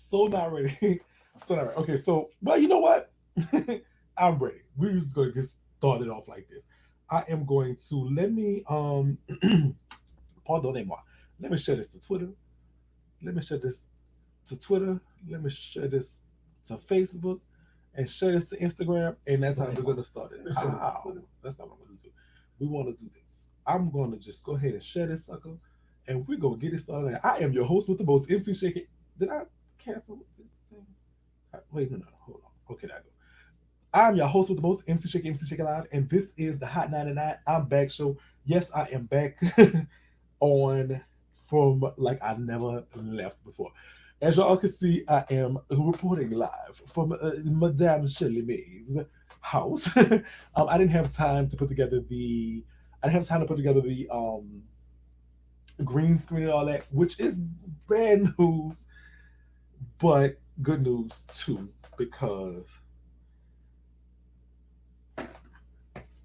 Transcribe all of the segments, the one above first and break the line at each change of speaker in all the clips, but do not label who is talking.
So not ready. So not ready. Okay, so well, you know what? I'm ready. We're just going to get started off like this. I am going to let me pardonnez-moi. Let me share this to Twitter. Let me share this to Twitter. Let me share this to Facebook and share this to Instagram. And that's how we're going to start it. Ow. That's not what I'm going to do. We want to do this. I'm going to just go ahead and share this sucker and we're going to get it started. I am your host with the most, MC Shakie. Did I cancel this thing? Wait, no, hold on. Okay, there I go. I'm your host with the most, MC Shakie Live, and this is the Hot 99. I'm back show. Yes, I am back on from like I never left before. As y'all can see, I am reporting live from Madame Shirley May's house. I didn't have time to put together the. I didn't have time to put together the green screen and all that, which is bad news, but good news too, because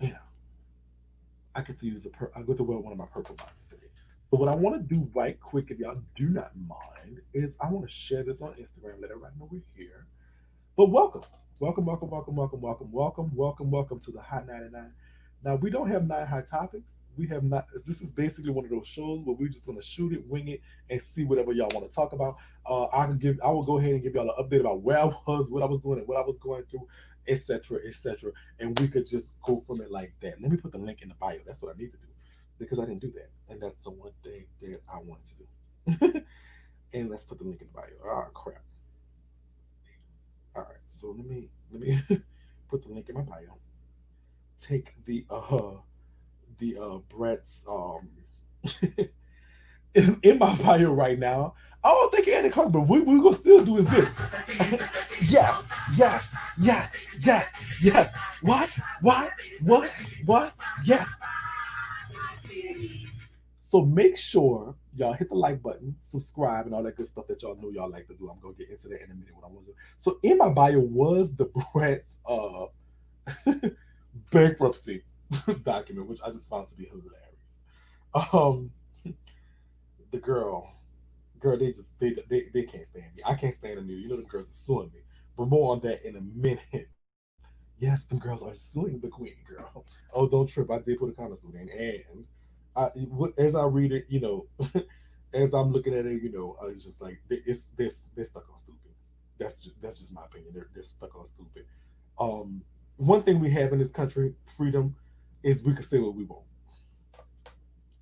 you know I get to use I get to wear one of my purple boxes today. So what I want to do right quick, if y'all do not mind, is I want to share this on Instagram, let everybody know we're here. But welcome, welcome to the Hot 99. Now we don't have nine high topics. We have not. This is basically one of those shows where we're just gonna shoot it, wing it, and see whatever y'all want to talk about. I can give. I will go ahead and give y'all an update about where I was, what I was doing, and what I was going through, etc., etc. And we could just go from it like that. Let me put the link in the bio. That's what I need to do because I didn't do that, and that's the one thing that I wanted to do. And let's put the link in the bio. Oh crap! All right, so let me put the link in my bio. Take the Brett's in my bio right now. I don't think any card, but we gonna still do is this. Yes, yes, yes, yes, yes. What? What? What? What? Yes. So make sure y'all hit the like button, subscribe, and all that good stuff that y'all know y'all like to do. I'm gonna get into that in a minute. What I want to do. So in my bio was the Brett's bankruptcy document, which I just found to be hilarious. Um, the girl, they can't stand me. I can't stand them either. You know the girls are suing me. But more on that in a minute. Yes, them girls are suing the queen, girl. Oh, don't trip. I did put a comment to it, and as I read it, as I'm looking at it, it's just like they're stuck on stupid. That's just my opinion. They're stuck on stupid. Um, One thing we have in this country, freedom, is we can say what we want.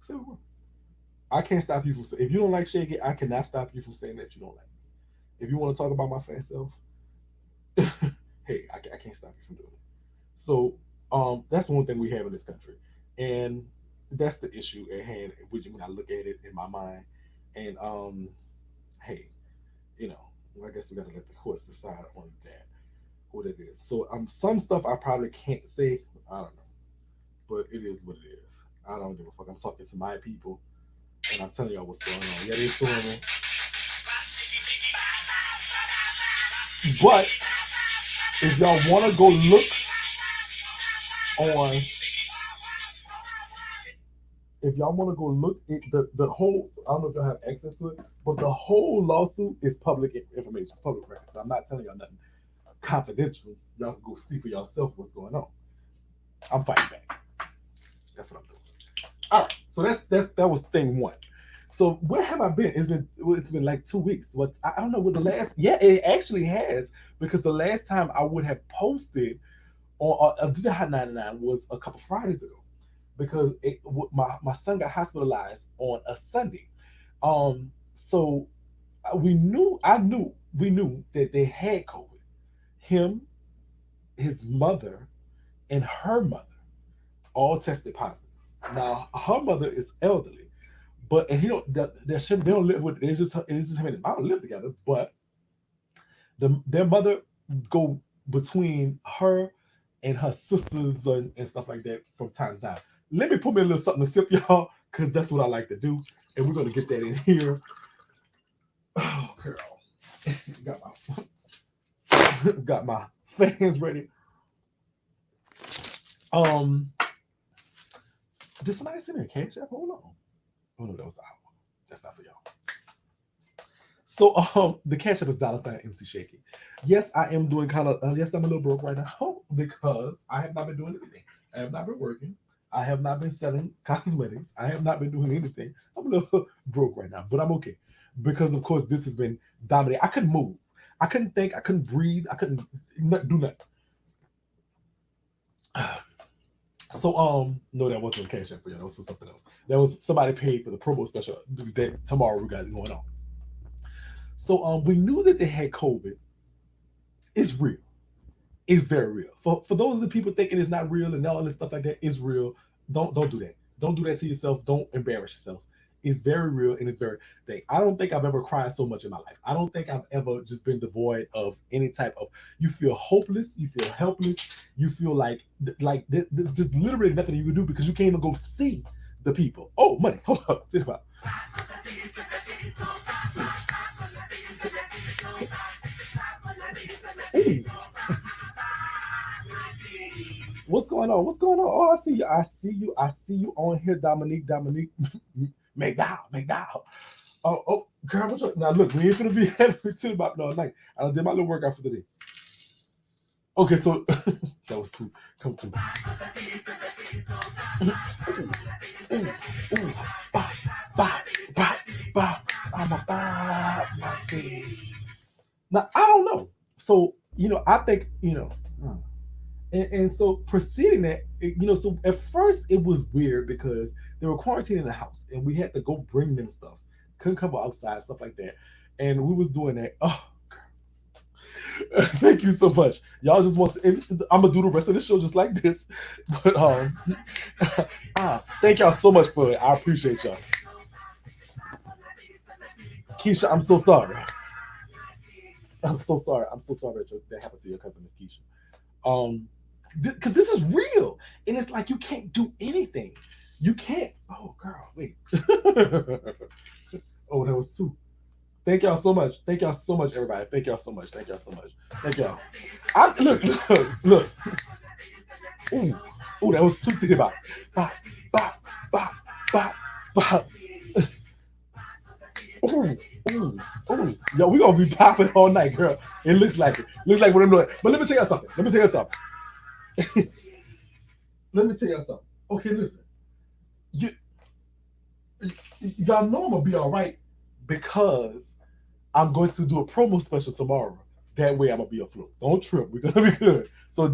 Say what we want. I can't stop you from saying if you don't like Shaky, I cannot stop you from saying that you don't like me. If you want to talk about my fat self, hey, I can't stop you from doing it. So that's one thing we have in this country, and that's the issue at hand. When I look at it in my mind, and hey, you know, I guess we gotta let the courts decide on that what it is. So some stuff I probably can't say. I don't know, but it is what it is. I don't give a fuck. I'm talking to my people, and I'm telling y'all what's going on. Yeah, they're suing me, but if y'all want to go look on, if y'all want to go look at the whole, I don't know if y'all have access to it, but the whole lawsuit is public information, it's public record. So I'm not telling y'all nothing confidential. Y'all can go see for yourself what's going on. I'm fighting back. That's what I'm doing. All right. So that was thing one. So where have I been? It's been like 2 weeks. What I don't know what the last. Yeah, it actually has because the last time I would have posted on Do the Hot 99 was a couple Fridays ago because my son got hospitalized on a Sunday. So we knew that they had COVID. Him, his mother, and her mother all tested positive. Now her mother is elderly, but and he don't they don't live with it's just him and his mom live together, but their mother go between her and her sisters and stuff like that from time to time. Let me put me a little something to sip, y'all, because that's what I like to do, and we're gonna get that in here. Oh, girl, got got my fans ready. Um, did somebody send me a cash app? Hold on. Oh no, that was the hour. That's not for y'all. So the cash app is $ MC Shakie. Yes, I am doing kind of. Yes, I'm a little broke right now because I have not been doing anything. I have not been working. I have not been selling cosmetics. I have not been doing anything. I'm a little broke right now, but I'm okay because of course this has been dominating. I couldn't move. I couldn't think. I couldn't breathe. I couldn't do nothing. So no, that wasn't a cash app for you. That was something else. That was somebody paid for the promo special that tomorrow we got it going on. So we knew that they had COVID. It's real. It's very real. For those of the people thinking it's not real and all this stuff like that, it's real. Don't do that. Don't do that to yourself. Don't embarrass yourself. It's very real and it's very thing. I don't think I've ever cried so much in my life. I don't think I've ever just been devoid of any type of. You feel hopeless. You feel helpless. You feel like just literally nothing you can do because you can't even go see the people. Oh, money. Hold up. Think about. Ooh, what's going on? What's going on? Oh, I see you. I see you. I see you on here, Dominique. Dominique, McDowell. McDowell. Oh, girl, what's up? Now look, we ain't gonna be having to about no night. I did my little workout for the day. Okay, so that was too come through. Ooh, ooh, bah, bah, bah, bah. I'm a bah, my thing. Now I don't know. So I think and so preceding that, so at first it was weird because they were quarantined in the house and we had to go bring them stuff. Couldn't come outside, stuff like that. And we was doing that. Oh, thank you so much. Y'all just want to, I'm gonna do the rest of the show just like this. But thank y'all so much for it. I appreciate y'all. Keisha, I'm so sorry. I'm so sorry. I'm so sorry that happened to your cousin, Miss Keisha. Um, because this is real, and it's like you can't do anything. You can't. Oh, girl, wait. Oh, that was two. Thank y'all so much. Thank y'all so much, everybody. Thank y'all so much. Thank y'all so much. Thank y'all. Look. Ooh, ooh, that was two things about. Bop, bop, bop, bop, bop. Ooh, ooh, ooh. Yo, we gonna be popping all night, girl. It looks like it. Looks like what I'm doing. But let me tell you something. Let me tell you something. Let me tell you something. Okay, listen. You y'all know I'm gonna be all right because I'm going to do a promo special tomorrow. That way I'm gonna be afloat. Don't trip. We're gonna be good. So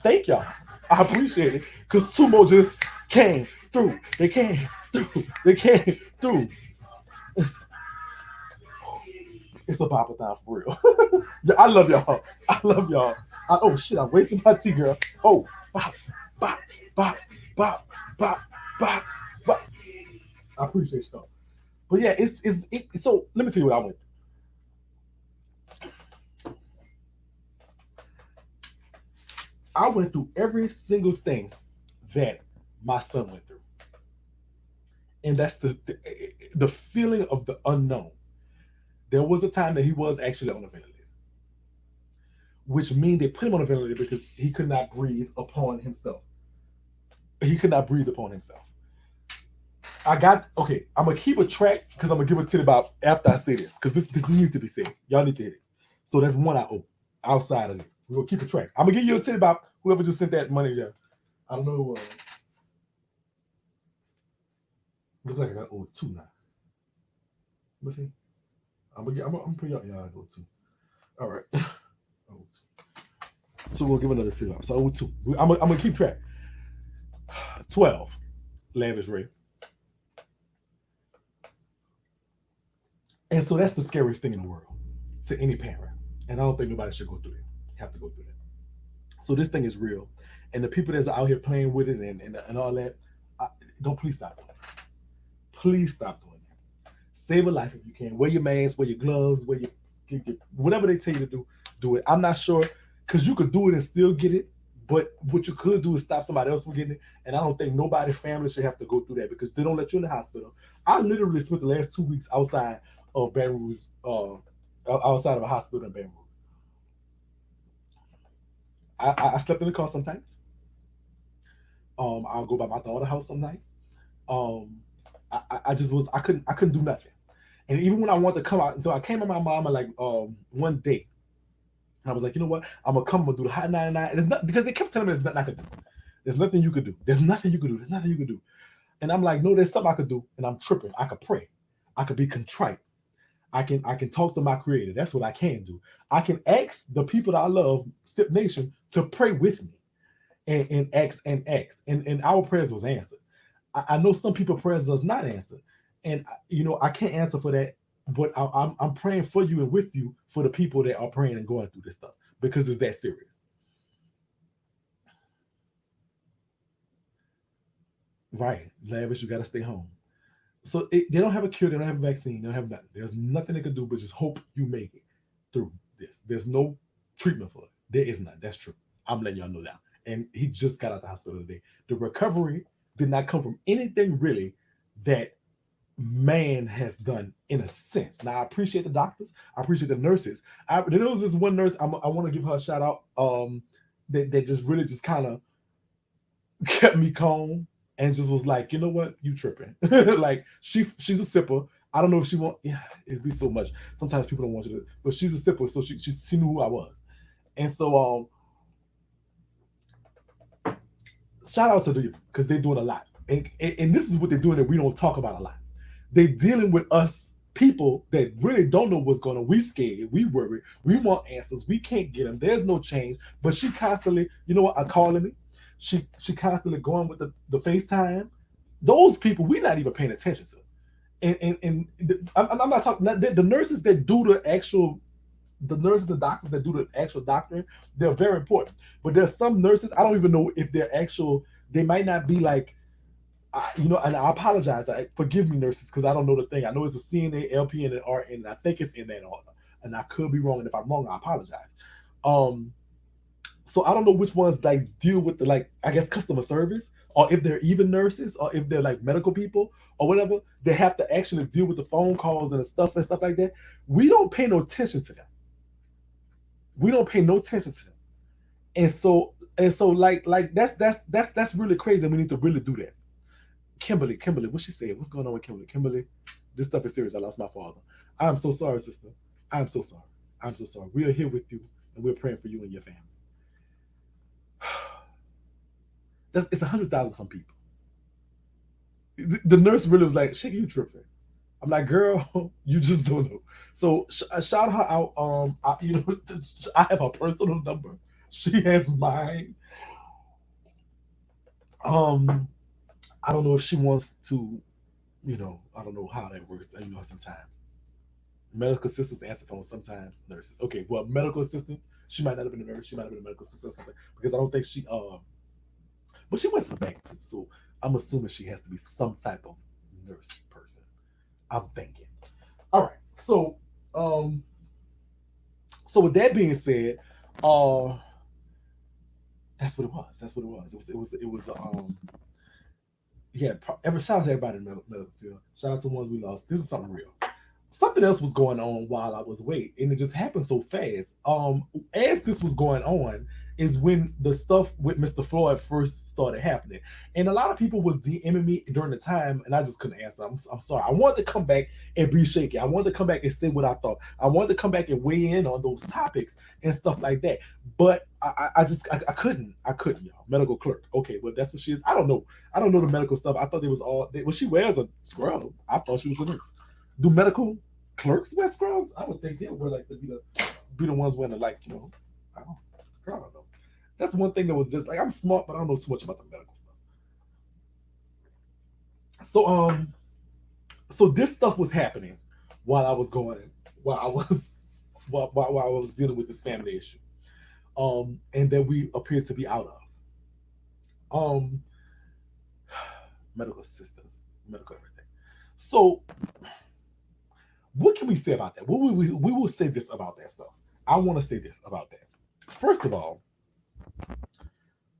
thank y'all. I appreciate it because two more just came through. They came through. They came through. It's a Bible time for real. Yeah, I love y'all. I love y'all. Oh shit, I'm wasting my tea, girl. Oh, bop, bop, bop, bop, bop, bop, bop. I appreciate y'all. But yeah, so let me tell you what I went. I went through every single thing that my son went through, and that's the feeling of the unknown. There was a time that he was actually on a ventilator, which means they put him on a ventilator because he could not breathe upon himself. He could not breathe upon himself. I got okay. I'm gonna keep a track because I'm gonna give it to you about after I say this because this needs to be said. Y'all need to hear this. So that's one I owe outside of this. We're gonna keep a track. I'm gonna give you a tip about whoever just sent that money there. I don't know. Looks like I got owed two now. Let's see. I'm gonna put y'all. Yeah, I go two. All right. Oh, two. So we'll give another tip out. So owed two. I'm gonna keep track. 12. Lavish Ray. And so that's the scariest thing in the world to any parent. And I don't think nobody should go through that. Have to go through that. So this thing is real. And the people that's out here playing with it and all that, don't please stop doing it. Please stop doing that. Save a life if you can. Wear your mask, wear your gloves, whatever they tell you to do, do it. I'm not sure because you could do it and still get it. But what you could do is stop somebody else from getting it. And I don't think nobody family should have to go through that because they don't let you in the hospital. I literally spent the last 2 weeks outside of Baton Rouge, outside of a hospital in Baton Rouge. I slept in the car sometimes. I'll go by my daughter's house some night. Um, I just was I couldn't do nothing. And even when I wanted to come out, so I came to my mama like one day. And I was like, you know what? I'm gonna come, I'm gonna do the hot 99. And it's not because they kept telling me there's nothing I could do. There's nothing you could do. There's nothing you could do. There's nothing you could do. And I'm like, no, there's something I could do. And I'm tripping. I could pray. I could be contrite. I can talk to my creator. That's what I can do. I can ask the people that I love, Sip Nation, to pray with me and ask and ask. And our prayers was answered. I know some people prayers does not answer. And I can't answer for that, but I'm praying for you and with you for the people that are praying and going through this stuff because it's that serious. Right. Lavish, you got to stay home. So they don't have a cure, they don't have a vaccine, they don't have nothing. There's nothing they can do but just hope you make it through this. There's no treatment for it. There is none. That's true. I'm letting y'all know that. And he just got out of the hospital today. The recovery did not come from anything really that man has done in a sense. Now I appreciate the doctors, I appreciate the nurses. There was this one nurse I want to give her a shout out. That just really just kind of kept me calm and just was like, you know what, you tripping. Like she's a sipper. I don't know if she want. Yeah, it'd be so much. Sometimes people don't want you to, but she's a sipper, so she knew who I was. And so shout out to them because they're doing a lot. And this is what they're doing that we don't talk about a lot. They're dealing with us people that really don't know what's going on. We scared, we worried, we want answers, we can't get them. There's no change. But she constantly, you know what, calling me. She constantly going with the FaceTime. Those people we're not even paying attention to. And I'm not talking the nurses that do the nurses, the doctors that do the actual doctoring, they're very important. But there's some nurses, I don't even know if they're actual, they might not be like, and I apologize. Forgive me, nurses, because I don't know the thing. I know it's a CNA, LPN, and RN, and I think it's in that order. And I could be wrong, and if I'm wrong, I apologize. So I don't know which ones like deal with the I guess customer service, or if they're even nurses, or if they're like medical people or whatever. They have to actually deal with the phone calls and the stuff like that. We don't pay no attention to them. We don't pay no attention to them. And so like that's really crazy. And we need to really do that. Kimberly, what she said? What's going on with Kimberly? Kimberly, this stuff is serious. I lost my father. I'm so sorry, sister. I'm so sorry. I'm so sorry. We are here with you, and we're praying for you and your family. It's 100,000 some people. The nurse really was like, "Shakie, you tripping?" I'm like, "Girl, you just don't know." So shout her out. I have her personal number. She has mine. I don't know if she wants to, I don't know how that works. Sometimes medical assistants answer phone, sometimes nurses. Okay, well, medical assistants, she might not have been a nurse, she might have been a medical assistant or something, because I don't think she, but she went to the bank too, so I'm assuming she has to be some type of nurse person. I'm thinking. All right, so with that being said, that's what it was. That's what it was. Yeah. Shout out to everybody in the medical field. Shout out to the ones we lost. This is something real. Something else was going on while I was away, and it just happened so fast. As this was going on, is when the stuff with Mr. Floyd first started happening, and a lot of people was DMing me during the time, and I just couldn't answer. I'm sorry. I wanted to come back and be shaky. I wanted to come back and say what I thought. I wanted to come back and weigh in on those topics and stuff like that. But I couldn't, y'all. Medical clerk. Okay, well that's what she is. I don't know the medical stuff. I thought it was all. Well, she wears a scrub. I thought she was a nurse. Do medical clerks wear scrubs? I would think they wear be the ones wearing I don't know. That's one thing that was just I'm smart, but I don't know too much about the medical stuff. So this stuff was happening while I was dealing with this family issue, and that we appeared to be out of, medical assistance, medical everything. So what can we say about that? We will say this about that stuff. I want to say this about that. First of all,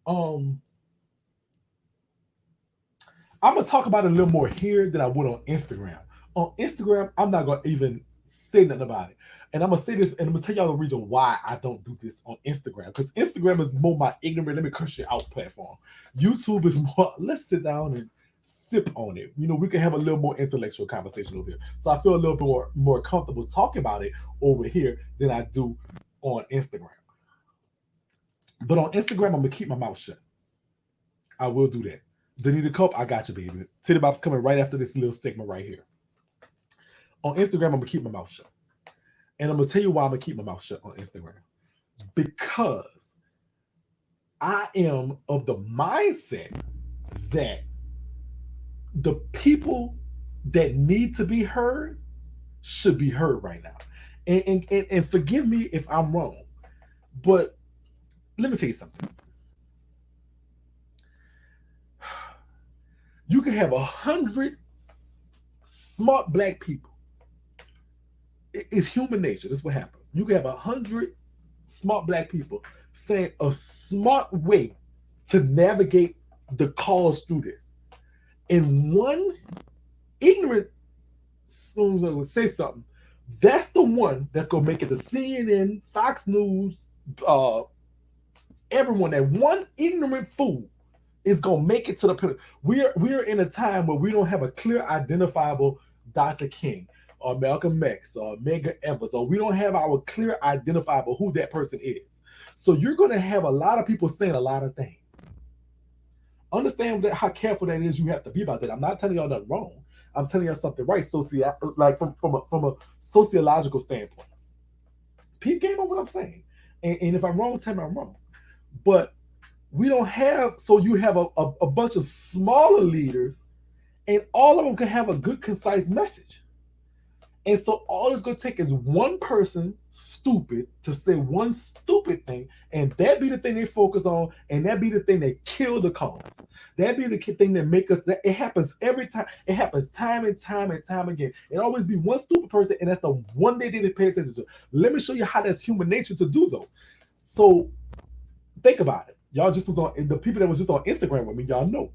I'm gonna talk about it a little more here than I would on Instagram. On Instagram, I'm not gonna even say nothing about it. And I'm gonna say this, and I'm gonna tell y'all the reason why I don't do this on Instagram. Because Instagram is more my ignorant, let me curse you out platform. YouTube is more, let's sit down and sip on it. We can have a little more intellectual conversation over here. So I feel a little bit more comfortable talking about it over here than I do on Instagram. But on Instagram, I'm gonna keep my mouth shut. I will do that. Danita Cope, I got you, baby. Titty Bop's coming right after this little segment right here. On Instagram, I'm gonna keep my mouth shut. And I'm gonna tell you why I'm gonna keep my mouth shut on Instagram. Because I am of the mindset that the people that need to be heard should be heard right now. And forgive me if I'm wrong, but let me tell you something. You can have 100 smart black people. It's human nature. That's what happened. You can have 100 smart black people saying a smart way to navigate the cause through this. And one ignorant would say something. That's the one that's gonna make it to CNN, Fox News, everyone. That one ignorant fool is gonna make it to the pinnacle. We're in a time where we don't have a clear, identifiable Dr. King or Malcolm X or Medgar Evers, or we don't have our clear, identifiable who that person is. So you're gonna have a lot of people saying a lot of things. Understand how careful that is. You have to be about that. I'm not telling y'all nothing wrong. I'm telling y'all something right. Like from a sociological standpoint. Peep game on what I'm saying. And if I'm wrong, tell me I'm wrong. But we don't have, so you have a bunch of smaller leaders, and all of them can have a good, concise message. And so all it's going to take is one person stupid to say one stupid thing, and that be the thing they focus on, and that be the thing that kill the cause. That be the thing that make us, that it happens every time. It happens time and time and time again. It always be one stupid person, and that's the one they didn't pay attention to. Let me show you how that's human nature to do, though. So think about it. Y'all just was on, the people that was just on Instagram with me, y'all know.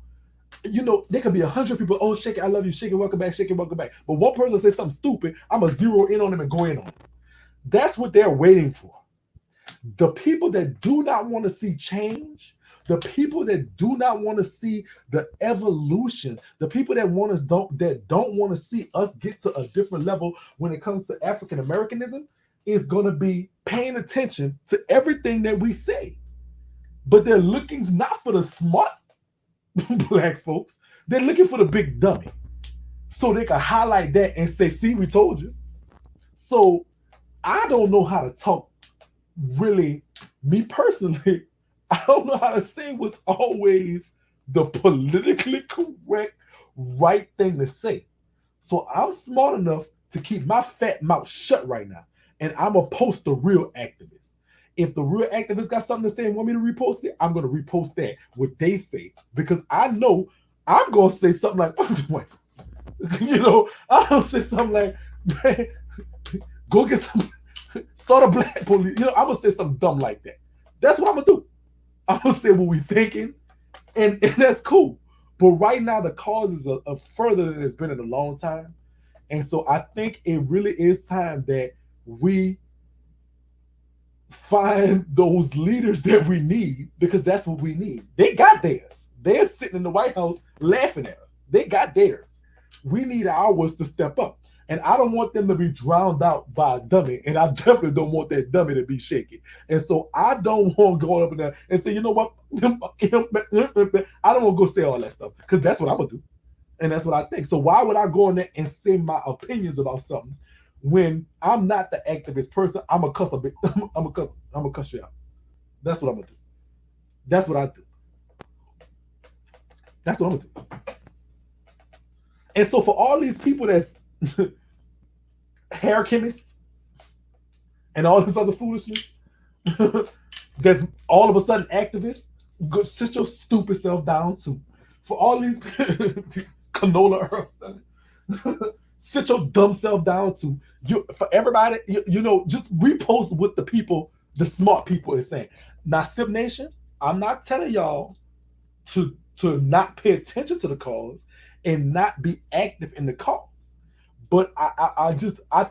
There could be 100 people. Oh, Shakie, I love you. Shakie, welcome back. Shakie, welcome back. But one person says something stupid, I'm going to zero in on them and go in on them. That's what they're waiting for. The people that do not want to see change, the people that do not want to see the evolution, the people that don't want to see us get to a different level when it comes to African Americanism, is going to be paying attention to everything that we say. But they're looking not for the smart black folks, they're looking for the big dummy, so they can highlight that and say, see, we told you. So I don't know how to talk, really. Me personally, I don't know how to say what's always the politically correct right thing to say. So I'm smart enough to keep my fat mouth shut right now, and I'm gonna post the real activist. If the real activist got something to say and want me to repost it, I'm going to repost that, what they say. Because I know I'm going to say something like, I'm going to say something like, man, go get some, start a black police. I'm going to say something dumb like that. That's what I'm going to do. I'm going to say what we thinking, and that's cool. But right now, the cause is further than it's been in a long time. And so I think it really is time that we find those leaders that we need, because that's what we need. They got theirs. They're sitting in the White House laughing at us. They got theirs. We need ours to step up. And I don't want them to be drowned out by a dummy. And I definitely don't want that dummy to be Shakie. And so I don't want to go up in there and say, you know what? I don't want to go say all that stuff, because that's what I'm going to do. And that's what I think. So why would I go in there and say my opinions about something when I'm not the activist person? I'm a cuss a bit. I'm a cuss you out. That's what I'm gonna do. That's what I do. That's what I'm gonna do. And so for all these people that's hair chemists and all this other foolishness, that's all of a sudden activists, go sit your stupid self down too. For all these canola earth, sit your dumb self down too. For everybody, just repost what the people, the smart people, is saying. Now, Sip Nation, I'm not telling y'all to not pay attention to the cause and not be active in the cause. But I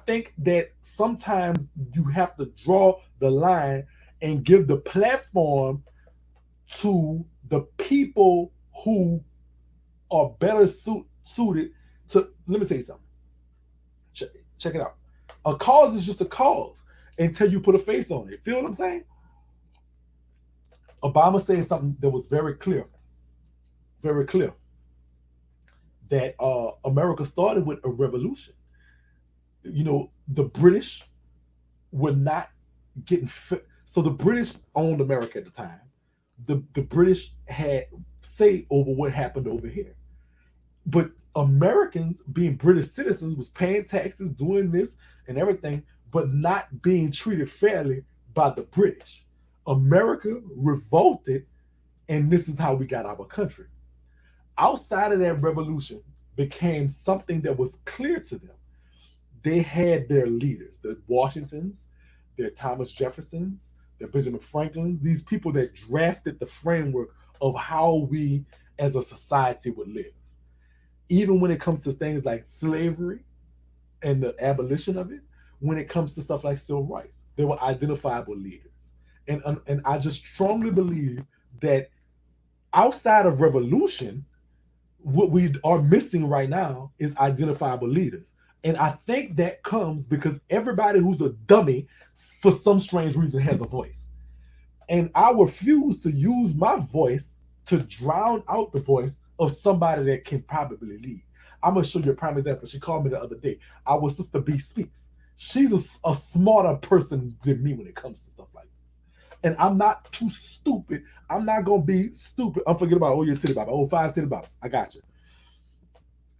think that sometimes you have to draw the line and give the platform to the people who are better suited to. Let me say something. Check, check it out. A cause is just a cause until you put a face on it. Feel what I'm saying? Obama said something that was very clear, that America started with a revolution. You know, the British were not getting fit. So the British owned America at the time. The British had say over what happened over here. But Americans, being British citizens, was paying taxes, doing this and everything, but not being treated fairly by the British. America revolted, and this is how we got our country. Outside of that revolution became something that was clear to them. They had their leaders, the Washingtons, their Thomas Jeffersons, their Benjamin Franklins, these people that drafted the framework of how we as a society would live. Even when it comes to things like slavery and the abolition of it, when it comes to stuff like civil rights, they were identifiable leaders. And I just strongly believe that outside of revolution, what we are missing right now is identifiable leaders. And I think that comes because everybody who's a dummy, for some strange reason, has a voice. And I refuse to use my voice to drown out the voice of somebody that can probably lead. I'm going to show you a prime example. She called me the other day. Our sister B speaks. She's a smarter person than me when it comes to stuff like this. And I'm not too stupid. I'm not going to be stupid. I'm forgetting about, oh, your titty bop. Oh, 5 titty bops. I got you.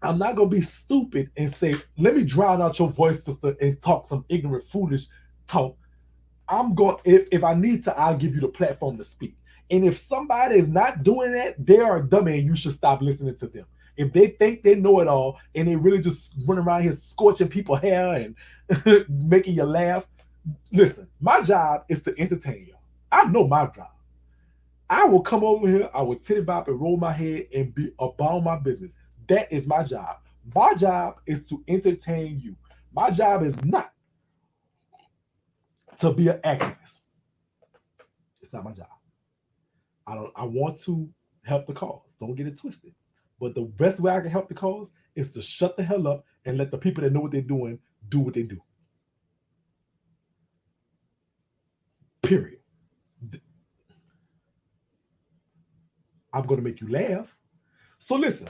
I'm not going to be stupid and say, let me drown out your voice, sister, and talk some ignorant, foolish talk. I'm going, if I need to, I'll give you the platform to speak. And if somebody is not doing that, they are a dummy and you should stop listening to them. If they think they know it all and they really just run around here scorching people's hair and making you laugh, listen, my job is to entertain you. I know my job. I will come over here, I will titty bop and roll my head and be about my business. That is my job. My job is to entertain you. My job is not to be an activist. It's not my job. I want to help the cause. Don't get it twisted. But the best way I can help the cause is to shut the hell up and let the people that know what they're doing do what they do. Period. I'm going to make you laugh. So listen,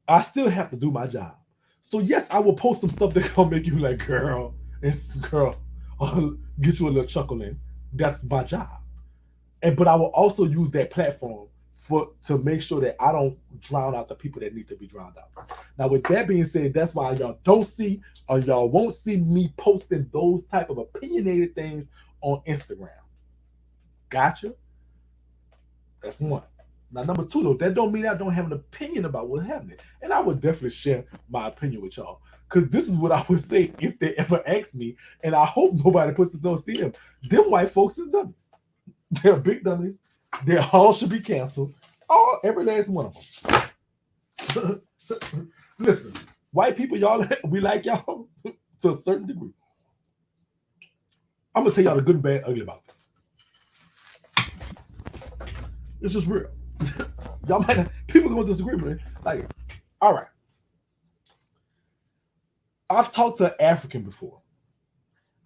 I still have to do my job. So yes, I will post some stuff that's going to make you like, girl, or get you a little chuckle in. That's my job. But I will also use that platform to make sure that I don't drown out the people that need to be drowned out. Now, with that being said, that's why y'all don't see or y'all won't see me posting those type of opinionated things on Instagram. Gotcha? That's one. Now, number two, though, that don't mean I don't have an opinion about what's happening. And I would definitely share my opinion with y'all. Because this is what I would say if they ever ask me. And I hope nobody puts this on Steam. Them white folks is dummies. They're big dummies. They all should be canceled. Every last one of them. Listen, white people, y'all, we like y'all to a certain degree. I'm going to tell y'all the good and bad, ugly about this. It's just real. Y'all might, people going to disagree with me. Like, all right. I've talked to an African before.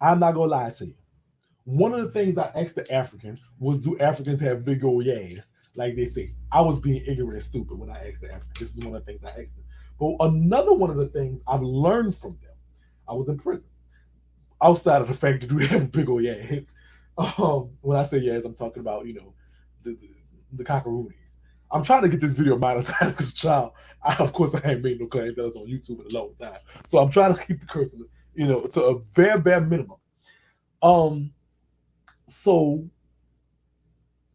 I'm not going to lie to you. One of the things I asked the African was, do Africans have big old yass? Like they say. I was being ignorant and stupid when I asked the African. This is one of the things I asked them. But another one of the things I've learned from them, I was in prison. Outside of the fact that we have big old yass. When I say yass, I'm talking about, the cockaroonies. I'm trying to get this video monetized because, child, of course, I ain't made no claims that was on YouTube in a long time. So I'm trying to keep the cursor, to a very bare minimum. So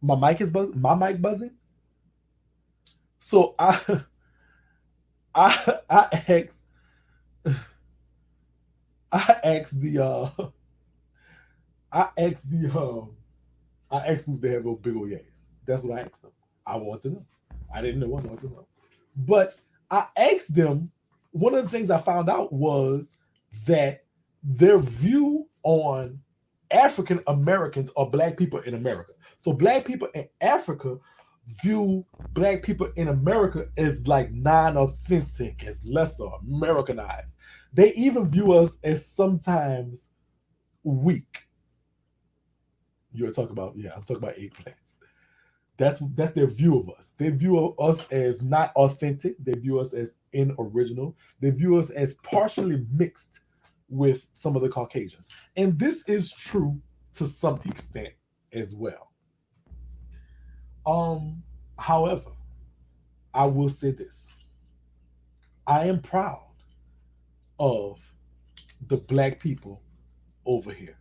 my mic is buzzing. My mic buzzing. So I asked them if they have a big old yass. That's what I asked them. I want to know. I didn't know. I wanted to know. But I asked them, one of the things I found out was that their view on African Americans are black people in America. So black people in Africa view black people in America as like non-authentic, as lesser, Americanized. They even view us as sometimes weak. You're talking about, yeah, I'm talking about eggplants. That's their view of us. They view us as not authentic. They view us as unoriginal. They view us as partially mixed with some of the Caucasians. And this is true to some extent as well. Um, However, I will say this. I am proud of the black people over here.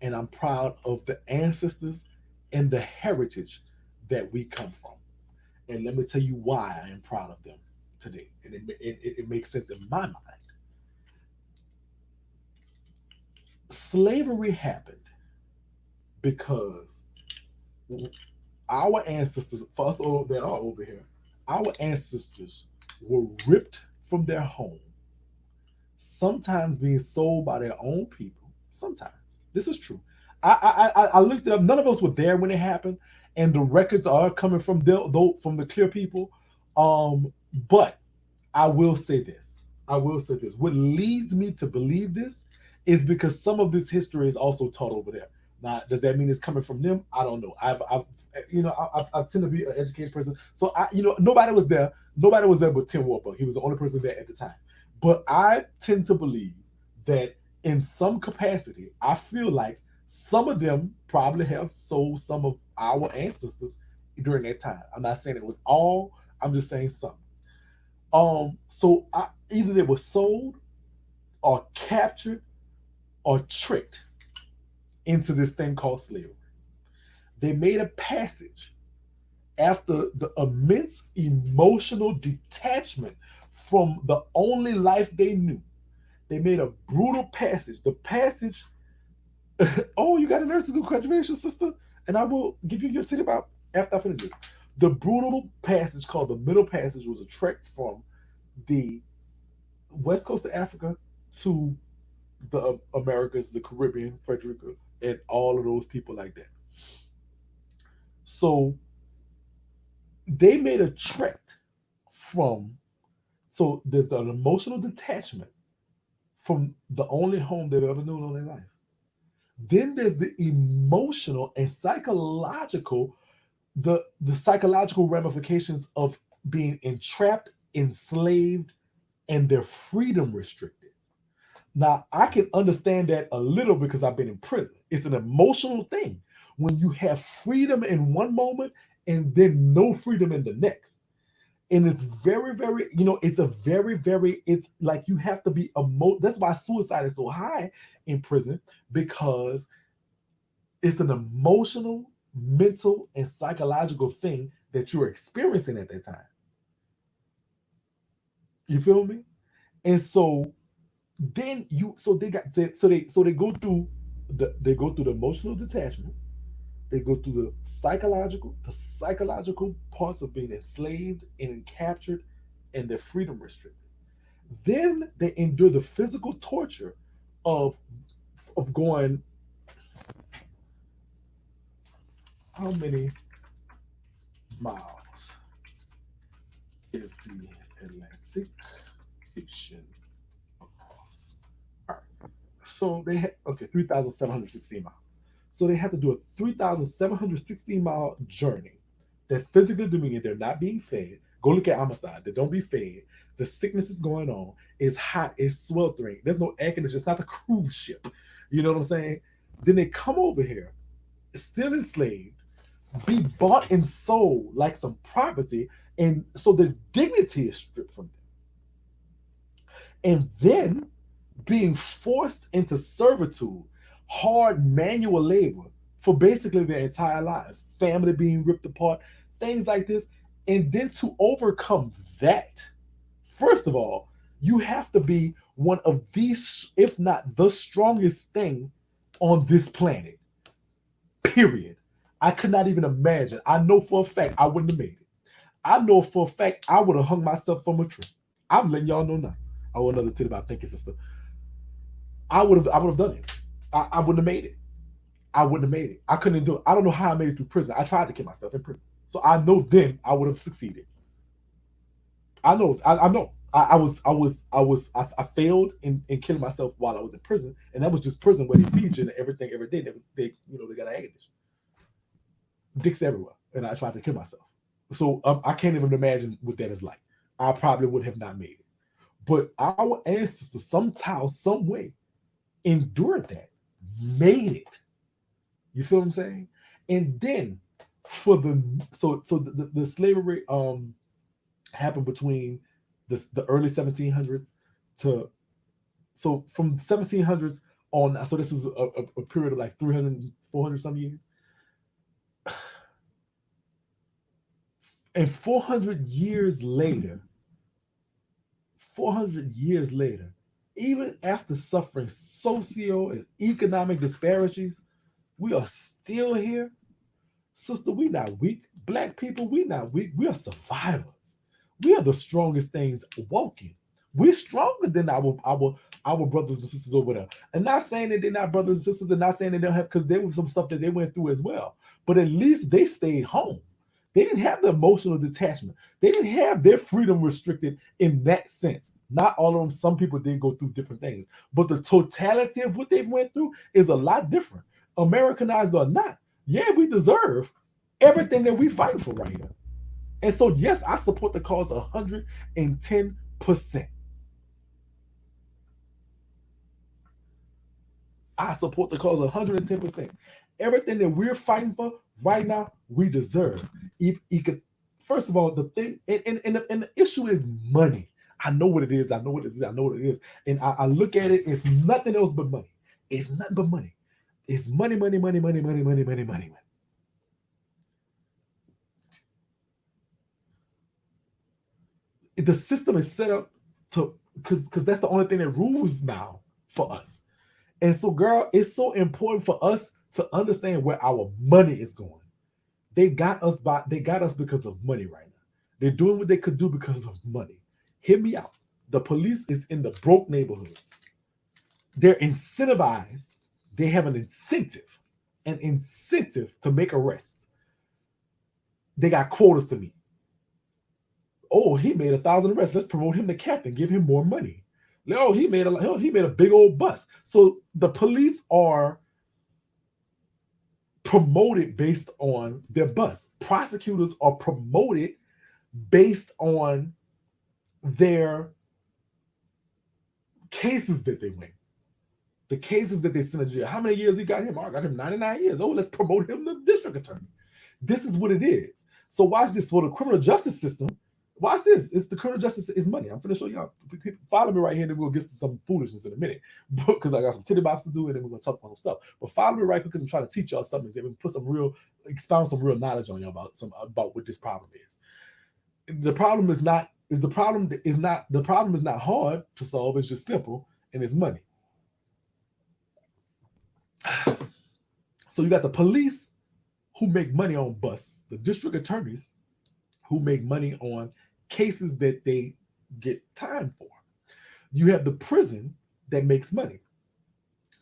And I'm proud of the ancestors and the heritage that we come from. And let me tell you why I am proud of them today. And it makes sense in my mind. Slavery happened because our ancestors, for us all that are over here, our ancestors were ripped from their home, sometimes being sold by their own people. Sometimes this is true. I looked it up. None of us were there when it happened, and the records are coming from from the clear people. But I will say this. I will say this. What leads me to believe this is because some of this history is also taught over there. Now, does that mean it's coming from them? I don't know. I tend to be an educated person, so nobody was there. Nobody was there but Tim Warbuck. He was the only person there at the time. But I tend to believe that in some capacity, I feel like some of them probably have sold some of our ancestors during that time. I'm not saying it was all. I'm just saying some. Either they were sold or captured or tricked into this thing called slavery. They made a passage after the immense emotional detachment from the only life they knew. They made a brutal passage. The passage, oh, you got a nursing school graduation, sister? And I will give you your tip about after I finish this. The brutal passage called the Middle Passage was a trek from the west coast of Africa to the Americas, the Caribbean, Frederica, and all of those people like that. So they made a trek from, so there's an emotional detachment from the only home they've ever known in their life. Then there's the emotional and psychological, the psychological ramifications of being entrapped, enslaved, and their freedom restricted. Now, I can understand that a little because I've been in prison. It's an emotional thing when you have freedom in one moment and then no freedom in the next. And it's very, very, it's a very, very, it's like you have to be that's why suicide is so high in prison, because it's an emotional, mental, and psychological thing that you're experiencing at that time. You feel me? And so then so they got so they go through the emotional detachment. They go through the psychological parts of being enslaved and captured and their freedom restricted. Then they endure the physical torture of going, how many miles is the Atlantic Ocean across? All right. So they had, okay, 3,716 miles. So they have to do a 3,716-mile journey that's physically demeaning. They're not being fed. Go look at Amistad. They don't be fed. The sickness is going on. It's hot. It's sweltering. There's no air conditioning. It's not a cruise ship. You know what I'm saying? Then they come over here, still enslaved, be bought and sold like some property, and so their dignity is stripped from them. And then being forced into servitude, hard manual labor for basically their entire lives, family being ripped apart, things like this. And then to overcome that, first of all, you have to be one of these, if not the strongest thing on this planet. Period. I could not even imagine. I know for a fact I wouldn't have made it. I know for a fact I would have hung myself from a tree. I'm letting y'all know now. Oh, another tip about thank you, sister. I would have done it. I wouldn't have made it. I wouldn't have made it. I couldn't do it. I don't know how I made it through prison. I tried to kill myself in prison. So I know then I would have succeeded. I know. I failed in killing myself while I was in prison, and that was just prison where they feed you and everything every day. They got an egg dish, dicks everywhere, and I tried to kill myself. So I can't even imagine what that is like. I probably would have not made it, but our ancestors somehow, some way, endured that, made it. You feel what I'm saying? And then for the the slavery happened between the early 1700s to from 1700s on. So this is a period of like 300, 400 some years. And 400 years later, even after suffering socio and economic disparities, we are still here. Sister, we not weak. Black people, we not weak. We are survivors. We are the strongest things walking. We're stronger than our brothers and sisters over there. And not saying that they're not brothers and sisters, and not saying they don't have, because there was some stuff that they went through as well. But at least they stayed home. They didn't have the emotional detachment. They didn't have their freedom restricted in that sense. Not all of them. Some people did go through different things, but the totality of what they went through is a lot different. Americanized or not, yeah, we deserve everything that we fighting for right here. And so, yes, I support the cause 110%. I support the cause 110%. Everything that we're fighting for right now, we deserve. First of all, the thing, and the issue is money. I know what it is. I know what it is. I know what it is. And I look at it, it's nothing else but money. It's nothing but money. It's money, money, money, money, money, money, money, money. The system is set up to, because that's the only thing that rules now for us. And so, girl, it's so important for us to understand where our money is going. They got us because of money right now. They're doing what they could do because of money. Hear me out. The police is in the broke neighborhoods. They're incentivized. They have an incentive to make arrests. They got quotas to meet. Oh, he made 1,000 arrests. Let's promote him to captain. Give him more money. Oh, he made a big old bust. So the police are promoted based on their bust. Prosecutors are promoted based on their cases that they win. The cases that they send to jail. How many years he got him? I got him 99 years. Oh, let's promote him to district attorney. This is what it is. So watch this. For the criminal justice system, watch this. It's the criminal justice is money. I'm finna show y'all. Follow me right here, and then we'll get to some foolishness in a minute. Because I got some titty bops to do, and then we're gonna talk about some stuff. But follow me right quick, because I'm trying to teach y'all something. Then put some real, expound some real knowledge on y'all about what this problem is. The problem is not hard to solve. It's just simple, and it's money. So you got the police who make money on busts, the district attorneys who make money on cases that they get time for. You have the prison that makes money,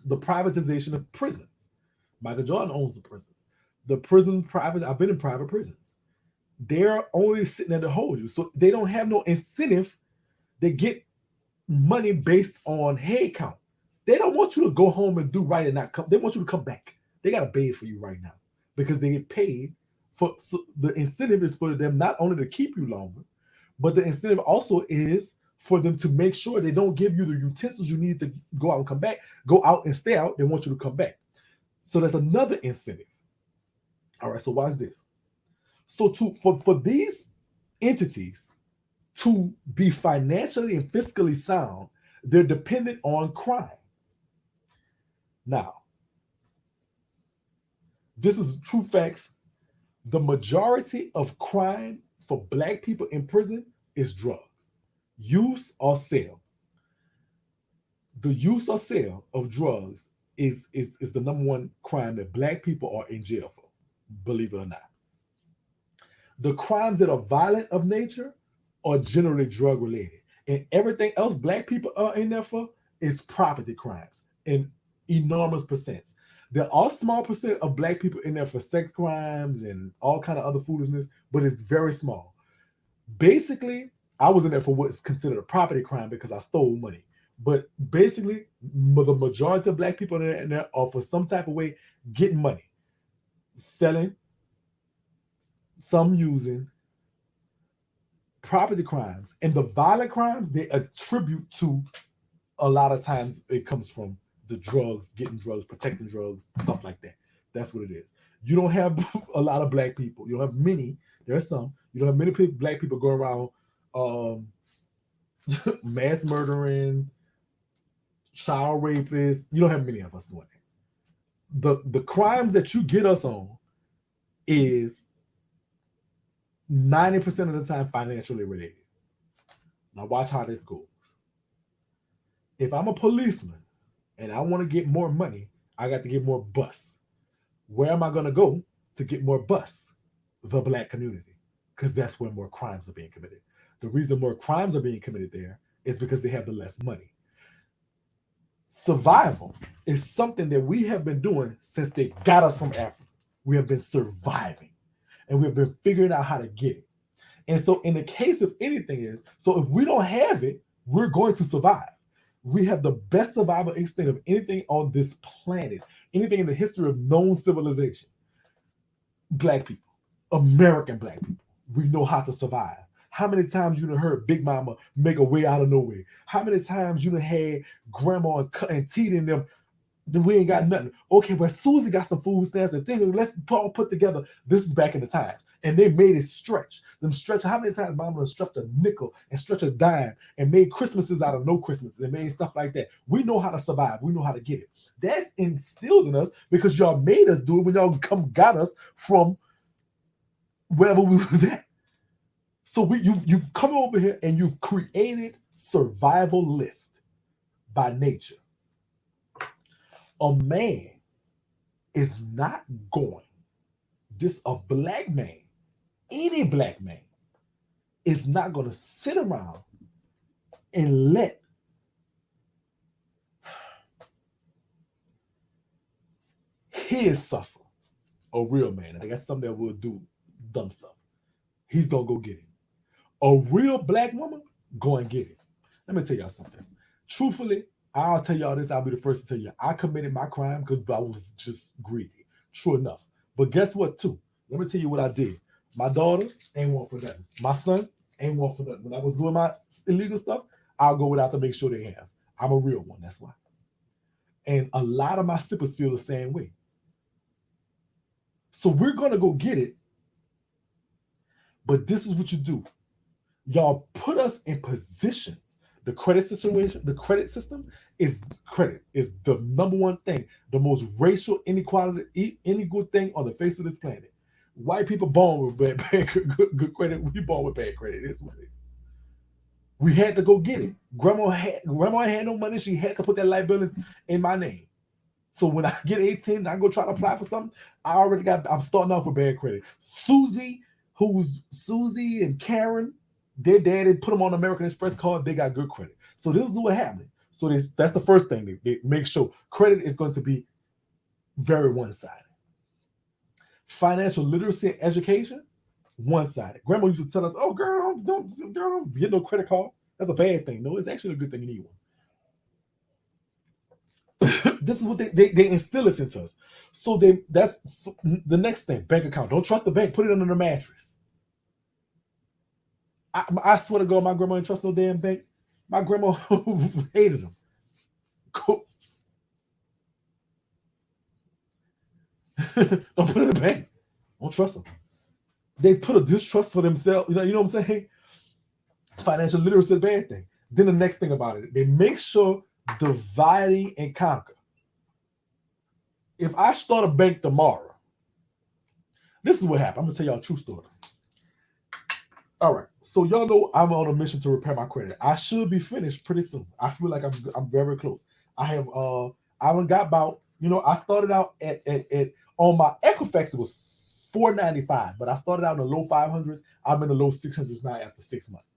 the privatization of prisons. Michael Jordan owns the prison. The prison's private. I've been in private prisons. They're only sitting there to hold you, so they don't have no incentive. They get money based on head count. They don't want you to go home and do right and not come. They want you to come back. They got to beg for you right now because they get paid for. So the incentive is for them not only to keep you longer, but the incentive also is for them to make sure they don't give you the utensils you need to go out and come back. Go out and stay out. They want you to come back. So that's another incentive. All right. So watch this. So for these entities to be financially and fiscally sound, they're dependent on crime. Now, this is true facts. The majority of crime for Black people in prison is drugs, use or sale. The use or sale of drugs is the number one crime that Black people are in jail for, believe it or not. The crimes that are violent of nature are generally drug related, and everything else Black people are in there for is property crimes in enormous percents. There are small percent of Black people in there for sex crimes and all kind of other foolishness, but it's very small. Basically, I was in there for what's considered a property crime because I stole money. But basically, the majority of black people in there are for some type of way getting money, selling, some using property crimes, and the violent crimes they attribute to a lot of times it comes from the drugs, getting drugs, protecting drugs, stuff like that. That's what it is. You don't have a lot of black people. You don't have many. There are some. You don't have many black people going around um, mass murdering, child rapists. You don't have many of us doing that. The crimes that you get us on is 90% of the time financially related. Now watch how this goes. If I'm a policeman and I want to get more money, I got to get more bus. Where am I going to go to get more bus? The black community, because that's where more crimes are being committed. The reason more crimes are being committed there is because they have the less money. Survival is something that we have been doing since they got us from Africa. We have been surviving, and we have been figuring out how to get it. And so in the case of anything is, so if we don't have it, we're going to survive. We have the best survival instinct of anything on this planet, anything in the history of known civilization. Black people, American black people, we know how to survive. How many times you done heard Big Mama make a way out of nowhere? How many times you done had Grandma and teething them? Then we ain't got nothing. Okay, well, Susie got some food stamps and things. Let's all put together. This is back in the times. And they made it stretch. Them stretch. How many times Mama stretched a nickel and stretched a dime and made Christmases out of no Christmases and made stuff like that? We know how to survive. We know how to get it. That's instilled in us because y'all made us do it when y'all got us from wherever we was at. So you've come over here and you've created survival list by nature. A man is not going, a black man, any black man, is not going to sit around and let his suffer. A real man, and that's something that will do dumb stuff. He's going to go get it. A real black woman, go and get it. Let me tell y'all something. Truthfully, I'll tell y'all this. I'll be the first to tell you. I committed my crime because I was just greedy. True enough. But guess what, too? Let me tell you what I did. My daughter ain't want for nothing. My son ain't want for nothing. When I was doing my illegal stuff, I'll go without to make sure they have. I'm a real one. That's why. And a lot of my sippers feel the same way. So we're going to go get it. But this is what you do. Y'all put us in positions. The credit system is the number one thing, the most racial inequality, any good thing on the face of this planet. White people born with bad good credit. We born with bad credit. It's what it is. We had to go get it. Grandma had no money. She had to put that liability in my name. So when I get 18, I go try to apply for something. I'm starting off with bad credit. Susie and Karen, their daddy put them on American Express card. They got good credit. So this is what happened. So that's the first thing. They make sure credit is going to be very one-sided. Financial literacy and education, one-sided. Grandma used to tell us, "Oh, girl, don't get no credit card. That's a bad thing." No, it's actually a good thing. You need one. This is what they instill us into us. So that's the next thing. Bank account. Don't trust the bank. Put it under the mattress. I swear to God, my grandma didn't trust no damn bank. My grandma hated them. Cool. Don't put it in the bank. Don't trust them. They put a distrust for themselves. You know what I'm saying? Financial literacy is a bad thing. Then the next thing about it, they make sure dividing and conquer. If I start a bank tomorrow, this is what happened. I'm gonna tell y'all a true story. All right, so y'all know I'm on a mission to repair my credit. I should be finished pretty soon. I feel like I'm very close. I have I got about, I started out at on my Equifax it was $495, but I started out in the low 500s. I'm in the low 600s now after 6 months.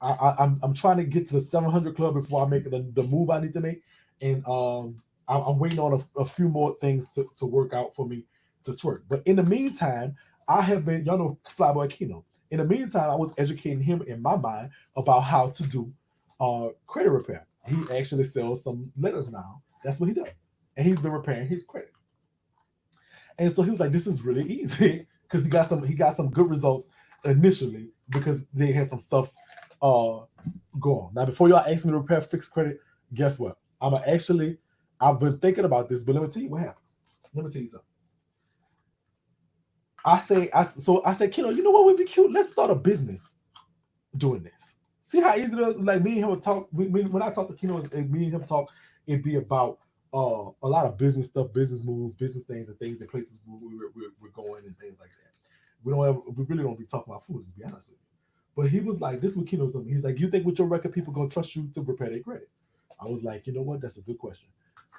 I'm trying to get to the 700 club before I make the move I need to make, and I'm waiting on a few more things to work out for me to twerk. But in the meantime, I have been, y'all know Flyboy Kino. In the meantime, I was educating him in my mind about how to do credit repair. He actually sells some letters now. That's what he does. And he's been repairing his credit. And so he was like, "This is really easy," because he got some good results initially because they had some stuff uh go on. Now, before y'all ask me to repair fixed credit, guess what? I've been thinking about this, but let me tell you what happened. Let me tell you something. I say, Kino, you know what would be cute? Let's start a business doing this. See how easy it is? Like me and him would talk. When I talk to Kino, and me and him talk, it'd be about a lot of business stuff, business moves, business things, and things, and places we're going, and things like that. We really don't be talking about food, to be honest with you. But he was like, this is what Kino told me. He's like, you think with your record, people gonna trust you to repair their credit? I was like, you know what? That's a good question.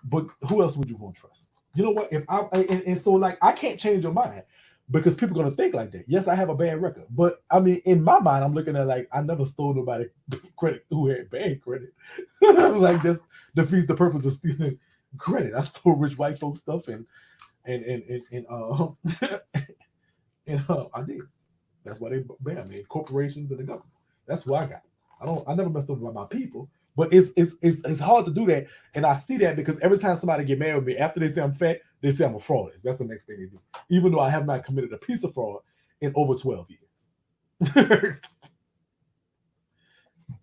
But who else would you want to trust? You know what? If I and so like I can't change your mind because people are gonna think like that. Yes, I have a bad record, but I mean, in my mind, I'm looking at like I never stole nobody credit who had bad credit. Like this defeats the purpose of stealing credit. I stole rich white folks stuff and and I did. That's why they ban me. Corporations and the government. That's what I got. I never messed up with my people. But it's hard to do that. And I see that because every time somebody get mad with me, after they say I'm fat, they say I'm a fraudist. That's the next thing they do. Even though I have not committed a piece of fraud in over 12 years.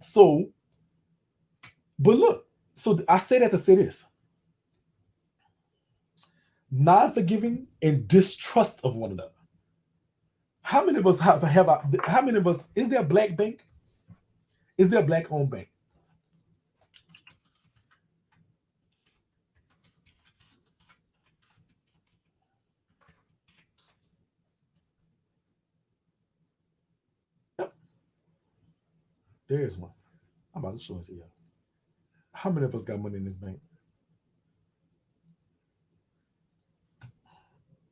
So, but look, so I say that to say this. Non-forgiving and distrust of one another. How many of us how many of us, is there a black bank? Is there a black owned bank? Yep, there is one. I'm about to show it to you. How many of us got money in this bank?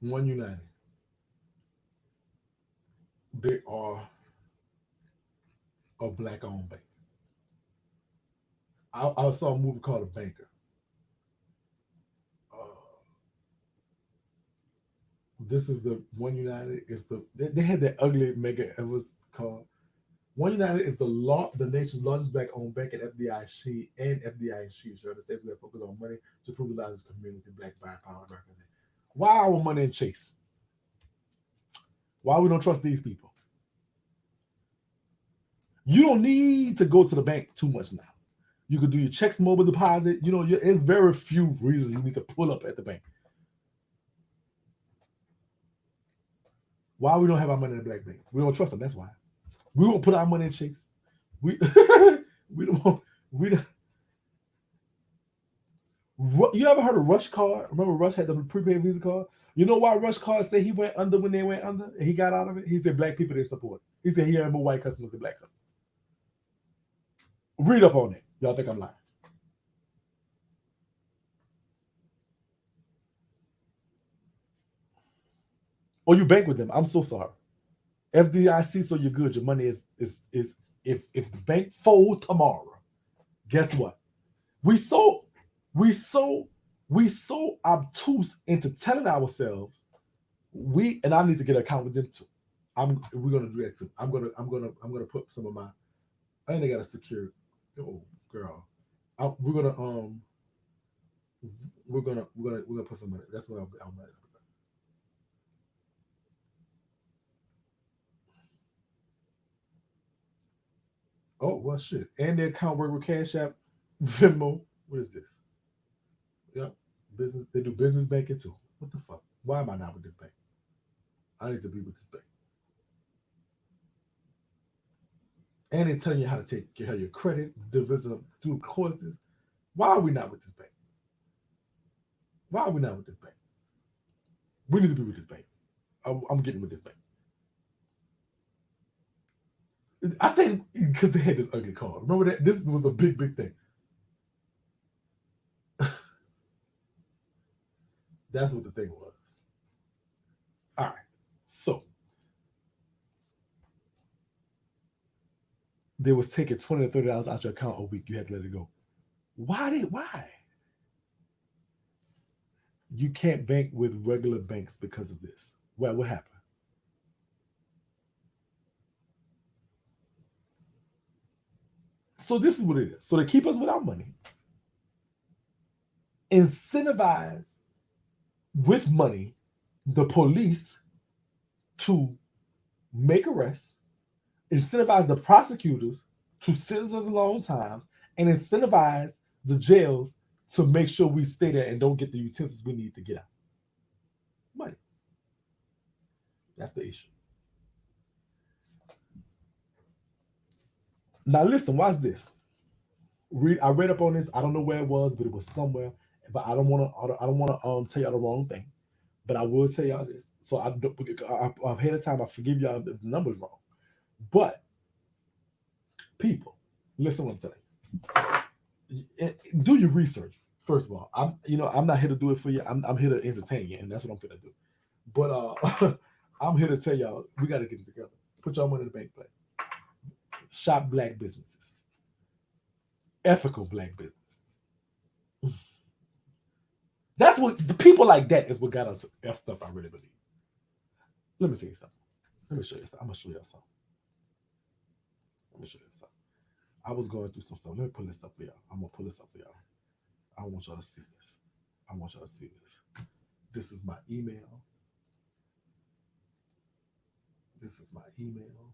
One United. They are a black owned bank. I saw a movie called A Banker. Uh, this is the One United. Is they had that ugly mega. It was called One United is the nation's largest black owned bank and FDIC sure the states we have focused on money to improve the lives of the community, black buying power America. Why our money in Chase? Why we don't trust these people? You don't need to go to the bank too much now. You could do your checks mobile deposit. You know, there's very few reasons you need to pull up at the bank. Why we don't have our money in the black bank? We don't trust them. That's why. We won't put our money in Chase. We we don't we don't. You ever heard of Rush Card? Remember Rush had the prepaid Visa card? You know why Rush Card said he went under when they went under and he got out of it? He said black people they support. He said he had more white customers than black customers. Read up on it. Y'all think I'm lying. Or you bank with them. I'm so sorry. FDIC, so you're good. Your money is if the bank fold tomorrow, guess what? We so we so we so obtuse into telling ourselves and I need to get an account with them too. We're gonna do that too. I'm gonna put some of my I ain't got a secure oh girl. We're gonna put some of it. That's what I'm oh well shit. And their account work with Cash App, Venmo. What is this? Yep. Business they do business banking too. What the fuck? Why am I not with this bank? I need to be with this bank. And they're telling you how to take care of your credit, do courses. Why are we not with this bank? Why are we not with this bank? We need to be with this bank. I'm getting with this bank. I think because they had this ugly card. Remember that? This was a big, big thing. That's what the thing was. All right. So they was taking $20 to $30 out your account a week. You had to let it go. Why? You can't bank with regular banks because of this. Well, what happened? So this is what it is. So to keep us without money, incentivize with money the police to make arrests, incentivize the prosecutors to sentence us a long time, and incentivize the jails to make sure we stay there and don't get the utensils we need to get out. Money. That's the issue. Now listen, watch this. I read up on this. I don't know where it was, but it was somewhere. But I don't want to. I don't want to tell y'all the wrong thing. But I will tell y'all this. So ahead of time, I forgive y'all if the number's wrong. But people, listen what I'm telling you. Do your research. First of all, I'm not here to do it for you. I'm here to entertain you, and that's what I'm gonna do. But I'm here to tell y'all we got to get it together. Put your money in the bank, play. Shop black businesses, ethical black businesses. That's what the people like that is what got us effed up. I really believe. Let me see something. Let me show you something. I'm gonna show you something. Let me show you something. I was going through some stuff. Let me pull this up for y'all. I'm gonna pull this up for y'all. I want y'all to see this. I want y'all to see this. This is my email. This is my email.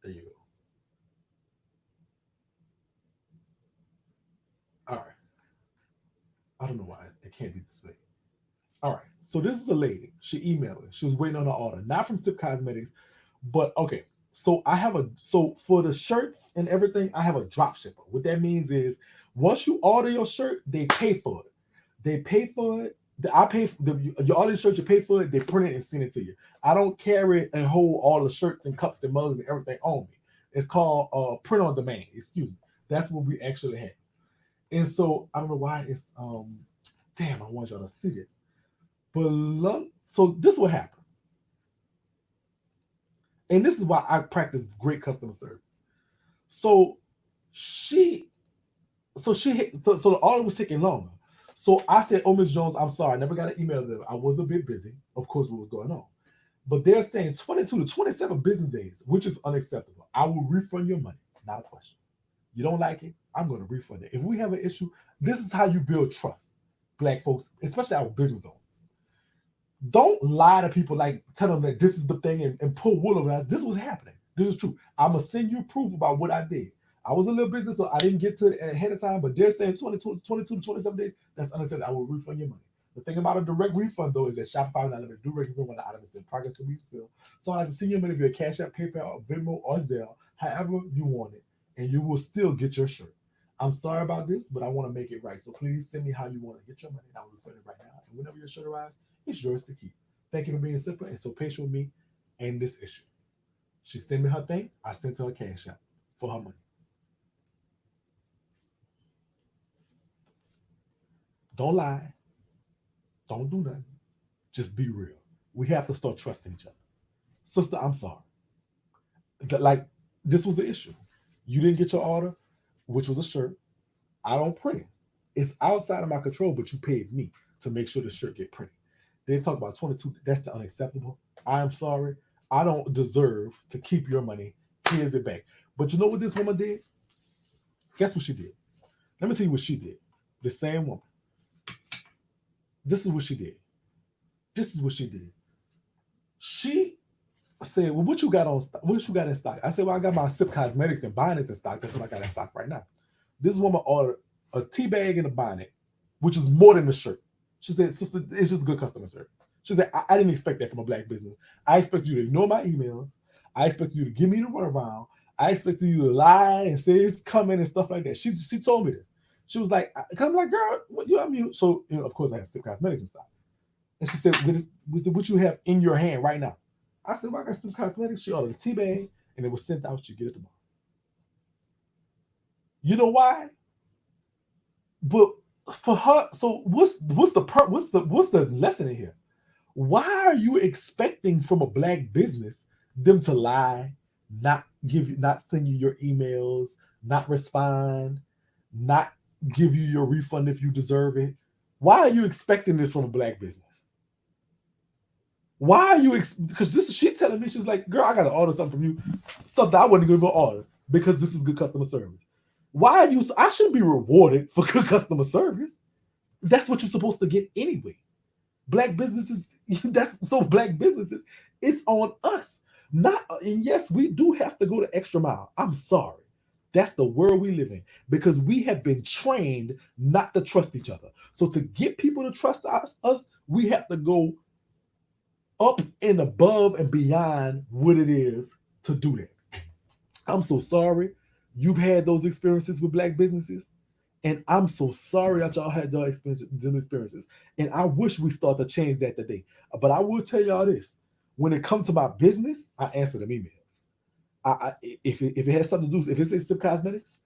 There you go. All right. I don't know why it can't be displayed. All right. So this is a lady. She emailed me. She was waiting on an order, not from Sip Cosmetics, but okay. So so for the shirts and everything, I have a drop shipper. What that means is once you order your shirt, they pay for it. They pay for it. I pay for you order the shirt, you pay for it, they print it and send it to you. I don't carry and hold all the shirts and cups and mugs and everything on me. It's called print on demand. Excuse me. That's what we actually have. And so I don't know why it's damn, I want y'all to see this. But so this will happen. And this is why I practice great customer service. So the order was taking longer. So I said, "Oh, Miss Jones, I'm sorry. I never got an email there. I was a bit busy. Of course, what was going on. But they're saying 22 to 27 business days, which is unacceptable. I will refund your money. Not a question. You don't like it, I'm going to refund it. If we have an issue, this is how you build trust. Black folks, especially our business owners. Don't lie to people, like tell them that this is the thing and pull wool over us. This was happening. This is true. I'm going to send you proof about what I did. I was a little busy, so I didn't get to it ahead of time, but they're saying 22 to 27 days. That's unacceptable. I will refund your money. The thing about a direct refund, though, is that Shopify is not limited to direct refund when the item is in progress to refill. So I can send your money via Cash App, PayPal, or Venmo, or Zelle, however you want it, and you will still get your shirt. I'm sorry about this, but I want to make it right. So please send me how you want to get your money, and I will refund it right now. And whenever your shirt arrives, it's yours to keep. Thank you for being simple and so patient with me and this issue. She sent me her thing. I sent her a Cash App for her money. Don't lie. Don't do nothing. Just be real. We have to start trusting each other. Sister, I'm sorry. Like, this was the issue. You didn't get your order, which was a shirt. I don't print it. It's outside of my control, but you paid me to make sure the shirt get printed. They talk about 22. That's the unacceptable. I am sorry. I don't deserve to keep your money. Here's it back. But you know what this woman did? Guess what she did? Let me see what she did. The same woman. This is what she did. This is what she did. She said, "Well, what you got on stock? What you got in stock?" I said, "Well, I got my Sip Cosmetics and bonnets in stock. That's what I got in stock right now." This woman ordered a tea bag and a bonnet, which is more than a shirt. She said, "Sister, it's just good customer service." She said, I didn't expect that from a black business. I expect you to ignore my emails. I expect you to give me the runaround. I expect you to lie and say it's coming and stuff like that." She told me this. She was like, "Cause I'm like, girl, what you unmute?" So, of course, I have Sip Cosmetics in stock. And she said, "What you have in your hand right now?" I said, "Well, I got Sip Cosmetics." She ordered a tea bag and it was sent out. She get it tomorrow. You know why? But for her, so what's the lesson in here? Why are you expecting from a black business them to lie, not send you your emails, not respond, not give you your refund if you deserve it? Why are you expecting this from a black business? Why are you? Because she telling me, she's like, "Girl, I got to order something from you, stuff that I wasn't even gonna order. because this is good customer service. Why are you? I shouldn't be rewarded for good customer service. That's what you're supposed to get anyway. Black businesses, that's so black businesses, it's on us. Not, and yes, we do have to go the extra mile. I'm sorry. That's the world we live in because we have been trained not to trust each other. So to get people to trust us, we have to go up and above and beyond what it is to do that. I'm so sorry you've had those experiences with black businesses. And I'm so sorry that y'all had those experiences. And I wish we start to change that today. But I will tell y'all this. When it comes to my business, I answer them emails. If it has something to do, if it's Sip Cosmetics,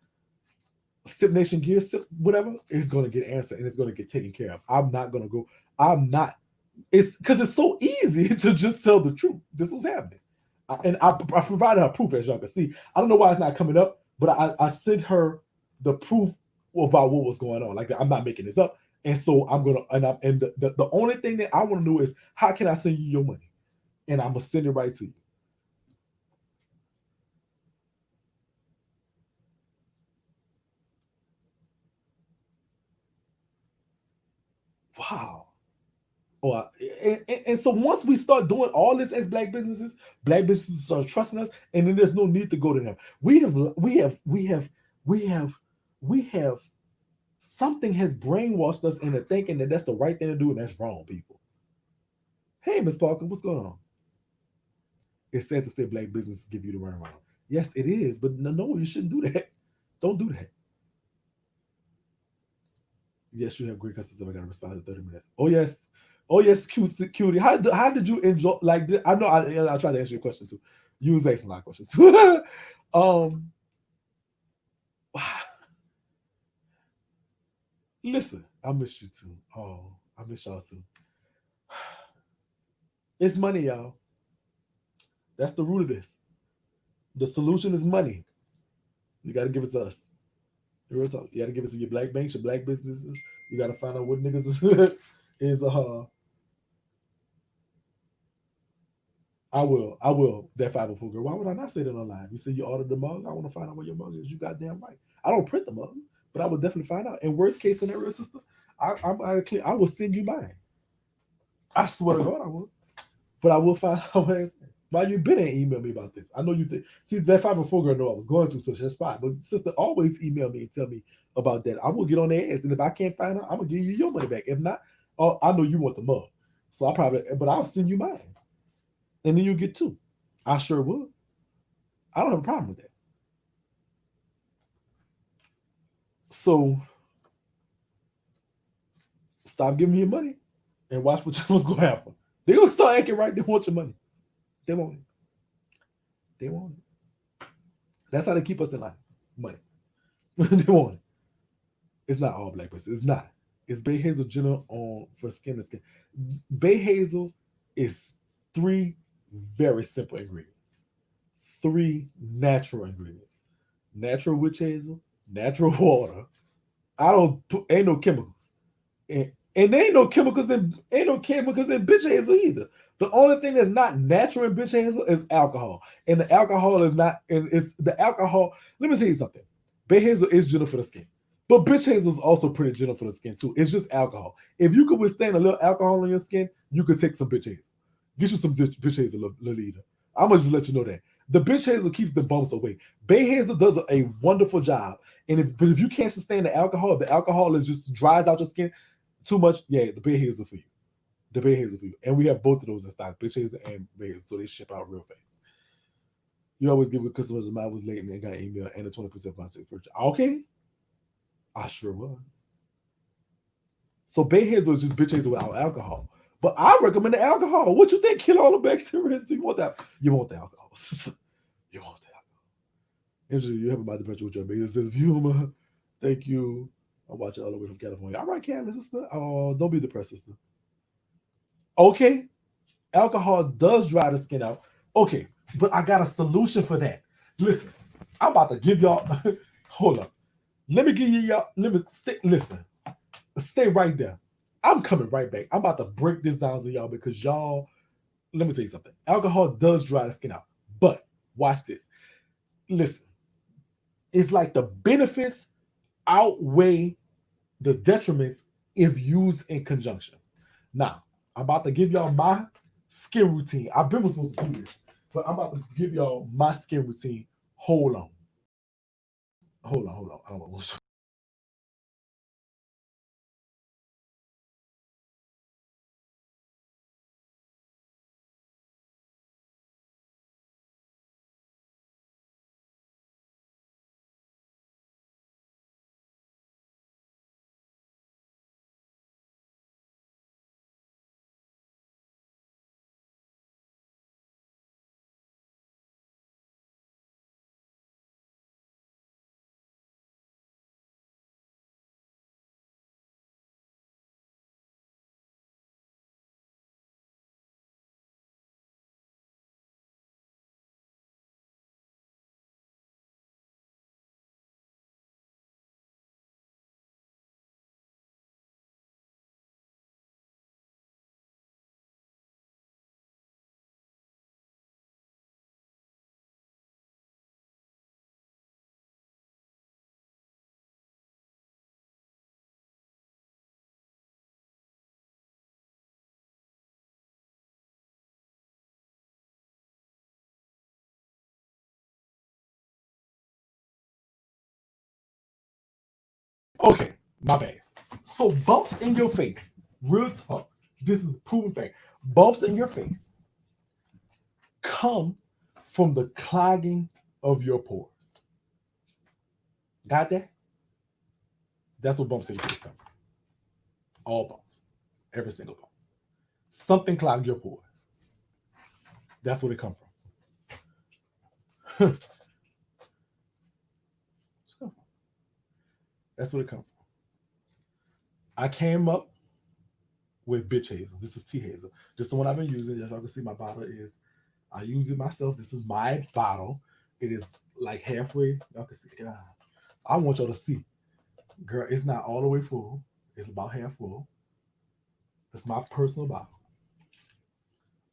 Sip Nation Gear, Sip whatever, it's going to get answered and it's going to get taken care of. I'm not going to go. I'm not. It's because it's so easy to just tell the truth. This was happening. And I provided her proof, as y'all can see. I don't know why it's not coming up, but I sent her the proof about what was going on. Like, I'm not making this up. And so I'm going to, and the only thing that I want to know is, how can I send you your money? And I'm going to send it right to you. Wow. Oh, and so once we start doing all this as black businesses start trusting us, and then there's no need to go to them. We have something has brainwashed us into thinking that that's the right thing to do, and that's wrong, people. Hey, Miss Parker, what's going on? It's sad to say black businesses give you the runaround. Yes, it is, but no, you shouldn't do that. Don't do that. Yes, you have great customer. I got to respond in 30 minutes. Oh yes, cutie. How did you enjoy? Like, I know I tried to answer your question too. You was asking a lot of questions too. Listen, I miss you too. Oh, I miss y'all too. It's money, y'all. That's the root of this. The solution is money. You got to give it to us. You got to give it to your black banks, your black businesses. You got to find out what niggas is I will. That 504 girl. Why would I not say that online? You say you ordered the mug. I want to find out what your mug is. You goddamn right. I don't print the mugs, but I will definitely find out. And worst case scenario, sister, I will send you mine. I swear to God, I will. But I will find out why you been and email me about this. I know you think. See, that 504 girl know I was going through, so that's fine. But sister, always email me and tell me about that. I will get on their ass, and if I can't find out, I'm gonna give you your money back. If not, I know you want the mug, so but I'll send you mine, and then you get two. I sure would. I don't have a problem with that. So stop giving me your money and watch what's going to happen. They're gonna start acting right. They want your money. They want it. They want it. That's how they keep us in line. Money. They want it. It's not all black person. It's not. It's Bay Hazel Jenner on for skin to skin. Bay Hazel is 3 very simple ingredients. 3 natural ingredients. Natural witch hazel, natural water. Ain't no chemicals. And there ain't no chemicals in bitch hazel either. The only thing that's not natural in bitch hazel is alcohol. And the alcohol is not, and it's the alcohol. Let me tell you something. Bay hazel is gentle for the skin. But bitch hazel is also pretty gentle for the skin too. It's just alcohol. If you could withstand a little alcohol on your skin, you could take some bitch hazel. Get you some bitch hazel, Lolita. I'm gonna just let you know that. The bitch hazel keeps the bumps away. Bay hazel does a wonderful job. But if you can't sustain the alcohol is just dries out your skin too much, yeah, the Bay hazel for you. The Bay hazel for you. And we have both of those in stock, bitch hazel and Bay hazel, so they ship out real fast. You always give good customers a I was late and they got an email and a 20% bounce purchase. Okay. I sure was. So Bay hazel is just bitch hazel without alcohol. But I recommend the alcohol. What you think? Kill all the bacteria. You want that? You want the alcohol. You want the alcohol. Interesting. You have about the pressure with your baby. It says humor. Thank you. I'm watching all the way from California. All right, Cam, sister. Oh, don't be depressed, sister. Okay. Alcohol does dry the skin out. Okay. But I got a solution for that. Listen, I'm about to give y'all. Hold up. Let me give you y'all. Listen. Stay right there. I'm coming right back. I'm about to break this down to y'all because y'all, let me tell you something. Alcohol does dry the skin out. But watch this. Listen, It's like the benefits outweigh the detriments if used in conjunction. Now, I'm about to give y'all my skin routine. I've been supposed to do this, but I'm about to give y'all my skin routine. Hold on. Hold on. I don't want to. Okay, my bad. So bumps in your face, real talk. This is proven fact. Bumps in your face come from the clogging of your pores. Got that? That's what bumps in your face come from. All bumps, every single bump. Something clogged your pores. That's what it come from. That's what it come from. I came up with bitch hazel. This is tea hazel. Just the one I've been using. As y'all can see, my bottle is. I use it myself. This is my bottle. It is like halfway. Y'all can see. God, I want y'all to see. Girl, it's not all the way full. It's about half full. That's my personal bottle.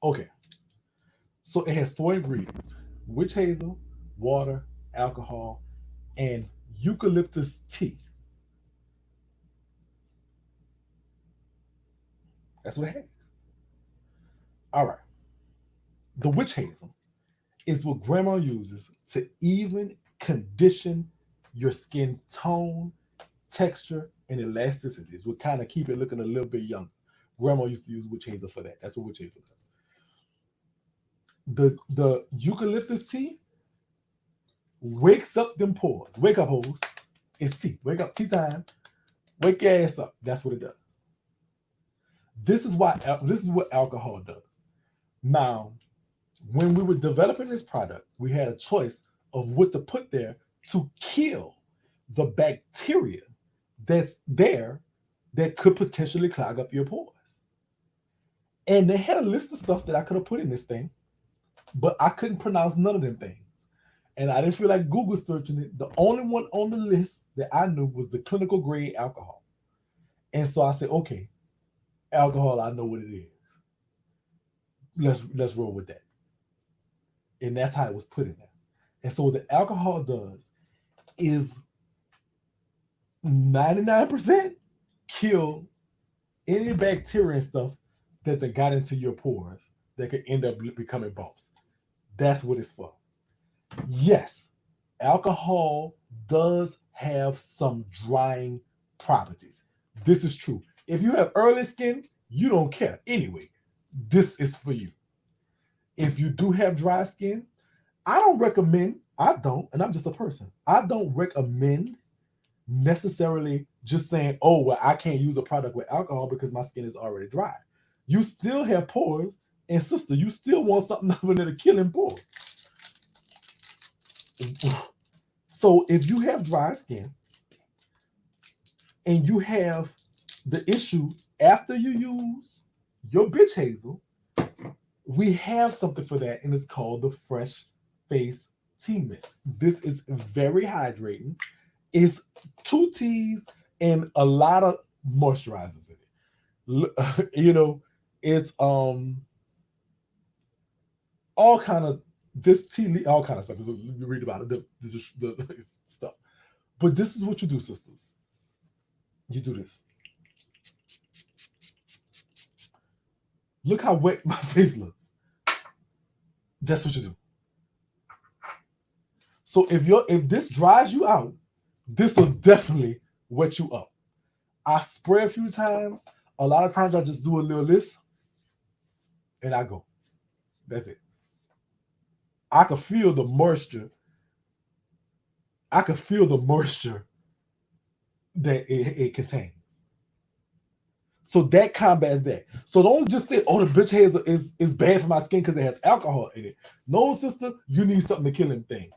Okay. So it has 4 ingredients: witch hazel, water, alcohol, and eucalyptus tea. That's what it has. All right. The witch hazel is what grandma uses to even condition your skin tone, texture, and elasticity. It's what kind of keep it looking a little bit younger. Grandma used to use witch hazel for that. That's what witch hazel does. The eucalyptus tea wakes up them pores. Wake up, hoes. It's tea. Wake up, tea time. Wake your ass up. That's what it does. This is what alcohol does. Now, when we were developing this product, we had a choice of what to put there to kill the bacteria that's there that could potentially clog up your pores. And they had a list of stuff that I could have put in this thing, but I couldn't pronounce none of them things. And I didn't feel like Google searching it. The only one on the list that I knew was the clinical grade alcohol. And so I said, okay, alcohol, I know what it is. Let's roll with that. And that's how it was put in there. And so what the alcohol does is 99% kill any bacteria and stuff that got into your pores that could end up becoming bumps. That's what it's for. Yes, alcohol does have some drying properties. This is true. If you have early skin, you don't care. Anyway, this is for you. If you do have dry skin, I don't, and I'm just a person, I don't recommend necessarily just saying, oh, well, I can't use a product with alcohol because my skin is already dry. You still have pores, and sister, you still want something other than a killing pore. So if you have dry skin and you have the issue after you use your bitch hazel, we have something for that, and it's called the Fresh Face Tea Mist. This is very hydrating. It's 2 teas and a lot of moisturizers in it. It's all kind of This tea, all kind of stuff. You read about it, the stuff. But this is what you do, sisters. You do this. Look how wet my face looks. That's what you do. So if this dries you out, this will definitely wet you up. I spray a few times. A lot of times I just do a little this and I go. That's it. I can feel the moisture. I can feel the moisture that it contains. So that combats that. So don't just say, oh, the bitch haze is bad for my skin because it has alcohol in it. No, sister, you need something to kill them things.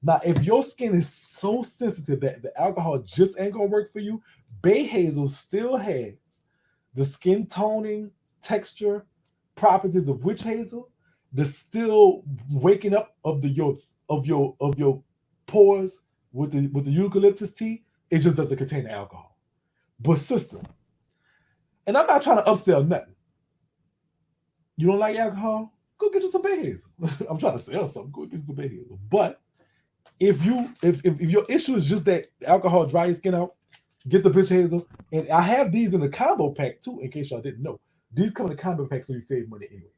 Now, if your skin is so sensitive that the alcohol just ain't gonna work for you, bay hazel still has the skin toning, texture, properties of witch hazel, the still waking up of your pores with the eucalyptus tea. It just doesn't contain the alcohol. But sister, and I'm not trying to upsell nothing. You don't like alcohol? Go get you some bay hazel. I'm trying to sell something. Go get you some bay hazel. But if your issue is just that alcohol dry your skin out, get the bitch hazel. And I have these in the combo pack too, in case y'all didn't know. These come in the combo pack so you save money anyway.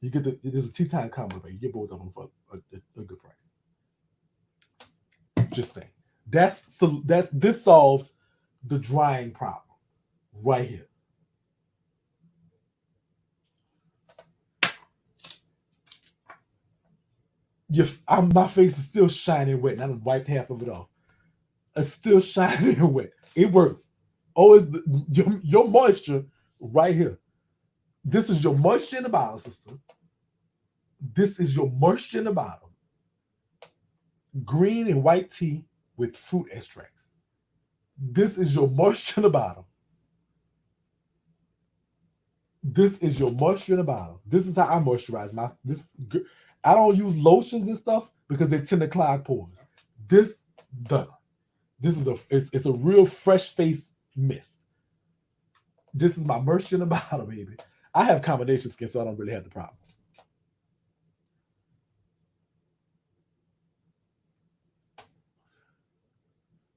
You get there's a tea time combo pack. You get both of them for a good price. Just saying. This solves the drying problem right here. My face is still shining wet, and I done wiped half of it off. It's still shining wet. It works. Always your moisture right here. This is your moisture in the bottle, sister. This is your moisture in the bottle. Green and white tea with fruit extracts. This is your moisture in the bottle. This is your moisture in the bottle. This is how I moisturize I don't use lotions and stuff because they tend to clog pores. This done. This is it's a real fresh face mist. This is my moisture in the bottle, baby. I have combination skin, so I don't really have the problem.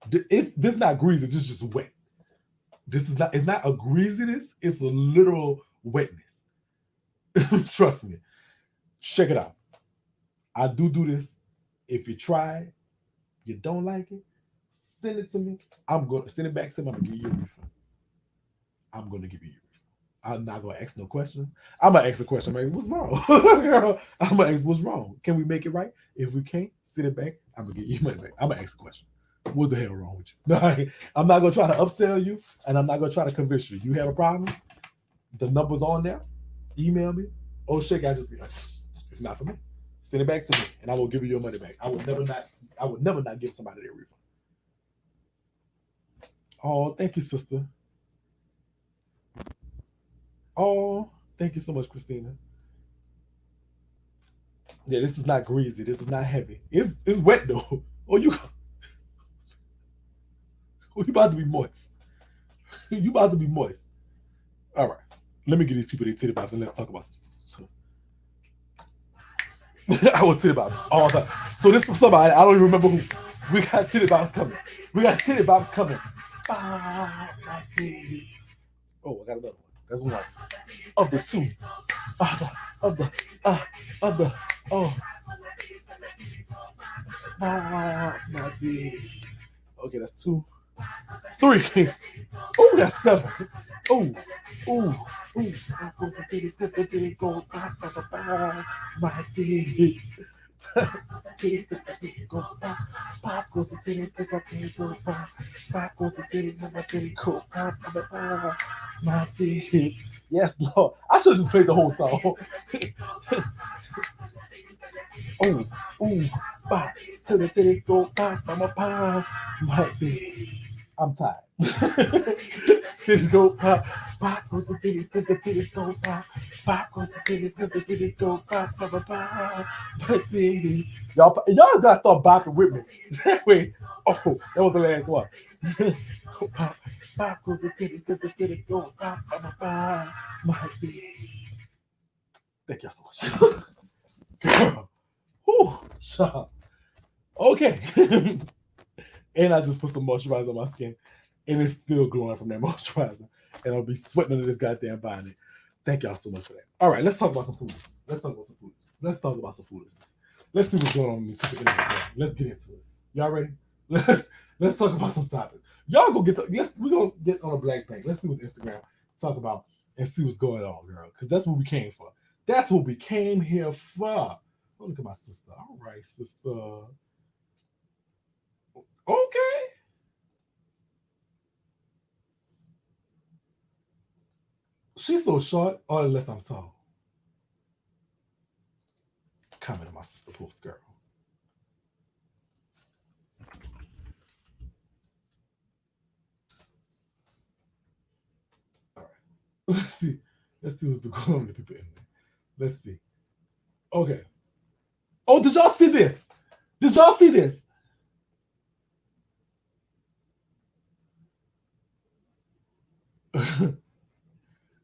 This not greasy, this is just wet. It's not a greasiness, it's a literal wetness. Trust me. Check it out. I do this. If you try it, you don't like it, send it to me. I'm going to send it back to me. I'm going to give you a refund. I'm going to give you a refund. I'm not going to ask no questions. I'm going to ask a question, man. What's wrong? Girl, I'm going to ask what's wrong. Can we make it right? If we can't, send it back. I'm going to give you money back. I'm going to ask a question. What the hell wrong with you? No, I'm not going to try to upsell you, and I'm not going to try to convince you. You have a problem? The number's on there. Email me. Oh, Shakie, it's not for me. Send it back to me, and I will give you your money back. I would never not give somebody their refund. Oh, thank you, sister. Oh, thank you so much, Christina. Yeah, this is not greasy. This is not heavy. It's wet though. Oh, you about to be moist. You about to be moist. All right. Let me get these people their titty bops and let's talk about some stuff. I was titty bops all the time. So this was somebody, I don't even remember who. We got titty bops coming. Oh, I got another one. That's one of the two. My baby. Okay, that's 2. 3. Oh, that's 7. Oh. My baby. Go pop goes the city, go pop goes the city, go pop, my baby. Yes, Lord. I should have just played the whole song. Pop to the city, go pop, my baby. I'm tired. Just go pop goes the city, go pop goes the city, go pop, my baby. Y'all gotta start bopping with me. That way, that was the last one. Pop goes the city, go pop, my baby. Thank y'all so much. Girl. Whew, child. Okay. And I just put some moisturizer on my skin, and it's still glowing from that moisturizer. And I'll be sweating under this goddamn bonnet. Thank y'all so much for that. All right, let's talk about some foolishness. Let's see what's going on in these people internet. Let's get into it. Y'all ready? Let's talk about some topics. Y'all go get we're gonna get on a black paint. Let's see what Instagram talk about and see what's going on, girl. Because that's what we came for. That's what we came here for. Oh, look at my sister. All right, sister. Okay. She's so short, or unless I'm tall. Comment on my sister post, girl. All right. Let's see. Let's see what's going on with the people in there. Let's see. Okay. Oh, did y'all see this? Did y'all see this?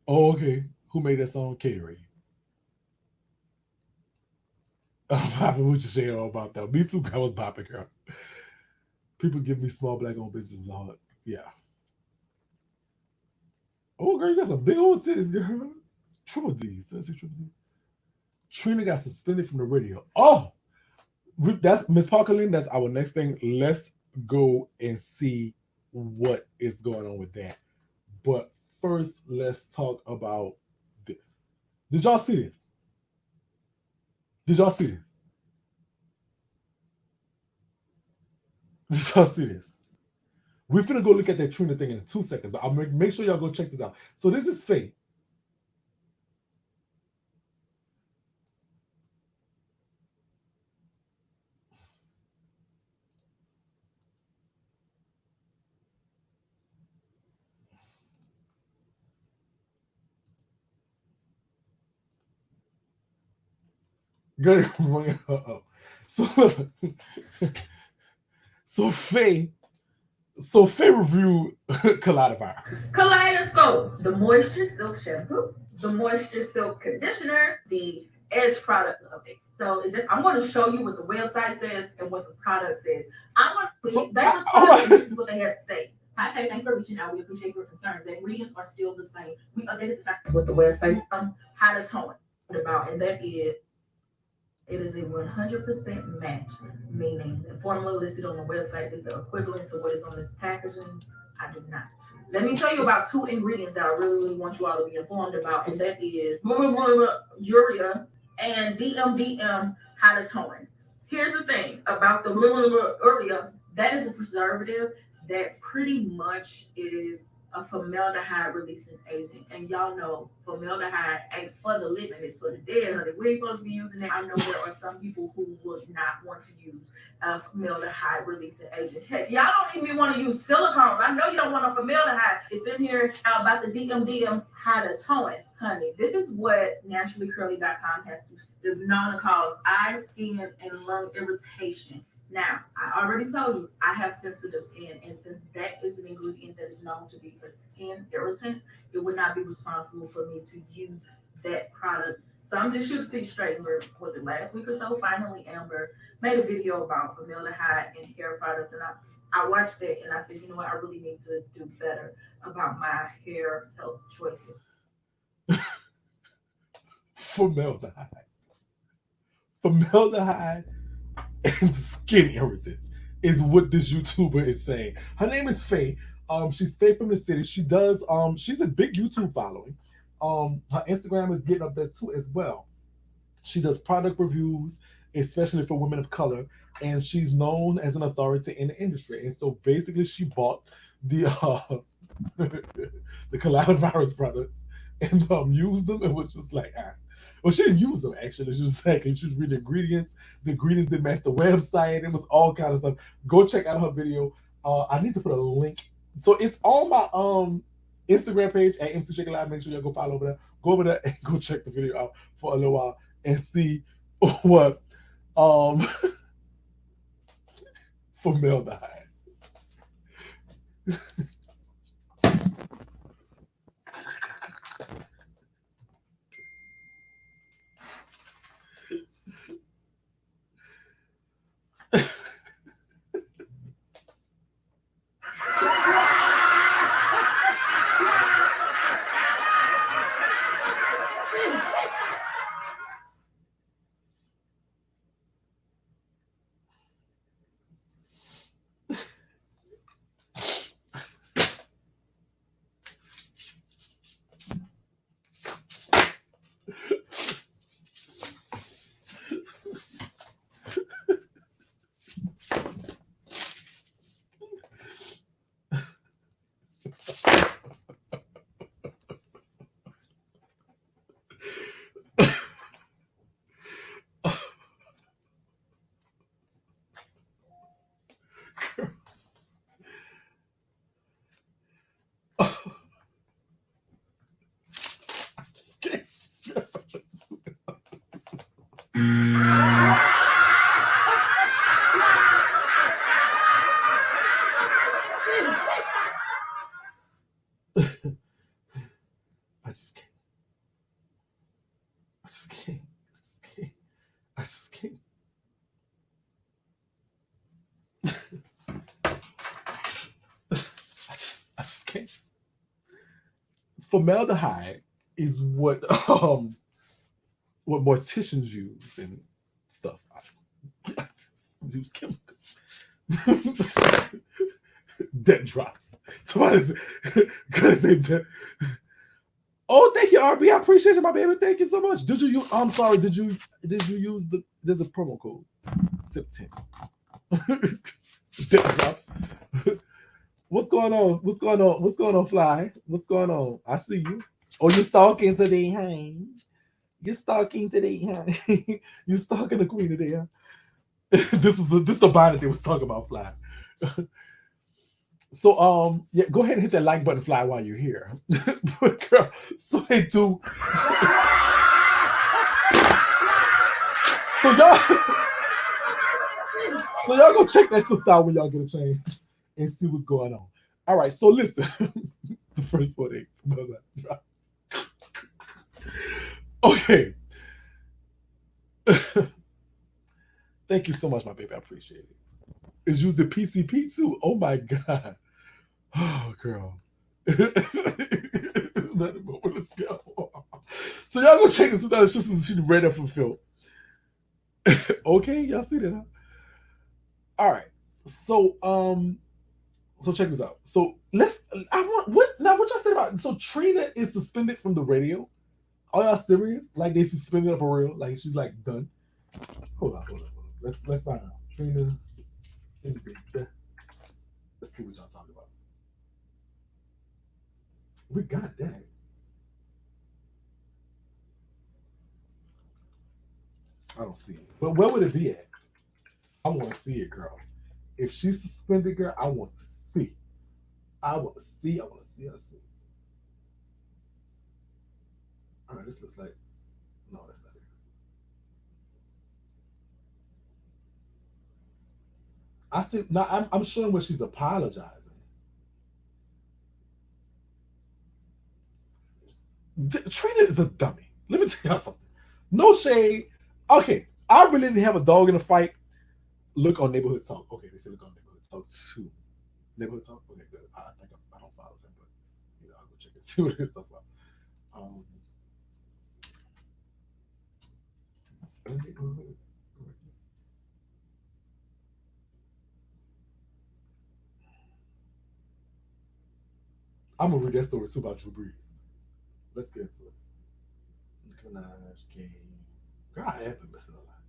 Oh, okay. Who made that song? Catering. I'm popping what you saying all about that. Me too, I was popping, girl. People give me small black owned businesses hard. Yeah. Oh, girl, you got some big old titties, girl. Triple D's. Let's see, Triple D. Trina got suspended from the radio. Oh, that's Miss Parkerlin. That's our next thing. Let's go and see what is going on with that. But first, let's talk about this. Did y'all see this? Did y'all see this? Did y'all see this? We're finna go look at that Trina thing in 2 seconds, but I'll make sure y'all go check this out. So this is Faye. Good. So, so Faye reviewed Kaleidovirus.
Kaleidoscope, the Moisture Silk Shampoo, the Moisture Silk Conditioner, the Edge product update. So it's just I'm going to show you what the website says and what the product says. I'm going to that's just this is what they have to say. Hi, hey, thanks for reaching out. We appreciate your concern. The ingredients are still the same. We updated the site. What the website how to tone about, and that is it is a 100% match, meaning the formula listed on the website is the equivalent to what is on this packaging. I do not. Let me tell you about two ingredients that I really, really want you all to be informed about, and that is urea and DMDM hydrotone. Here's the thing about the urea, that is a preservative that pretty much is a formaldehyde releasing agent. And y'all know formaldehyde ain't for the living, it's for the dead, honey. We ain't supposed to be using that. I know there are some people who would not want to use a formaldehyde releasing agent. Heck, y'all don't even want to use silicones. I know you don't want a formaldehyde. It's in here about the DMDM hydrotone. Honey, this is what naturallycurly.com has to is known to cause eye, skin, and lung irritation. Now, I already told you I have sensitive skin, and since that is an ingredient that is known to be a skin irritant, it would not be responsible for me to use that product. So I'm just shooting to you straight. Where was it last week or so? Finally, Amber made a video about formaldehyde and hair products, and I watched it and I said, you know what, I really need to do better about my hair health choices.
Formaldehyde and skin irritants is what this YouTuber is saying. Her name is Faye. She's Faye from the city. She does she's a big YouTube following. Her Instagram is getting up there too as well. She does product reviews, especially for women of color, and she's known as an authority in the industry. And so basically, she bought the the coronavirus products and used them and was just like, ah. Well, she didn't use them actually. She was like, she was reading the ingredients. The ingredients didn't match the website. It was all kind of stuff. Go check out her video. I need to put a link. So it's on my Instagram page at MC Shakie Live. Make sure you go follow over there. Go over there and go check the video out for a little while and see what formaldehyde. I just can't. I just can't. I just can't. I just can't. I just can't. I just can't. Formaldehyde is what morticians use and stuff. I just use chemicals. Dead drops. Somebody's gonna say dead. Oh, thank you, RB. I appreciate you, my baby. Thank you so much. Did you use? I'm sorry. Did you use the? There's a promo code. Sip 10. Dead drops. What's going on? What's going on? What's going on, Fly? What's going on? I see you. Oh, you're stalking today, huh? You're stalking today, huh? You're stalking the queen today, huh? This the bind that they was talking about, Fly. So yeah, go ahead and hit that like button, Fly, while you're here. But girl, so they do. So y'all, so y'all go check that sister out when y'all get a chance and see what's going on. All right, so listen, the first one ain't. Okay. Thank you so much, my baby. I appreciate it. It's used the PCP too. Oh my god. Oh girl. Let's go. So y'all go check this out. It's just she's ready for Phil. Okay, y'all see that, huh? All right. So check this out. So let's I want what now what y'all said about so Trina is suspended from the radio. Are y'all serious? Like they suspended her for real? Like she's like done. Hold on. Let's find out. Trina. Let's see what y'all talking about. We got that. I don't see it. But where would it be at? I want to see it, girl. If she's suspended, girl, I want to see. I want to see. I want to see. I see. All right, this looks like no, that's not it. I see. Now I'm showing where she's apologizing. Trina is a dummy. Let me tell you something. No shade. Okay, I really didn't have a dog in the fight. Look on Neighborhood Talk. Okay, they say look on Neighborhood Talk too. Neighborhood Talk. Okay, good. I think I don't follow them, but I'll go check and see what it's about. Um, I'm gonna read that story too about Drew Brees. Let's get into it. Nicki Minaj, Game. Girl, I have been missing a lot.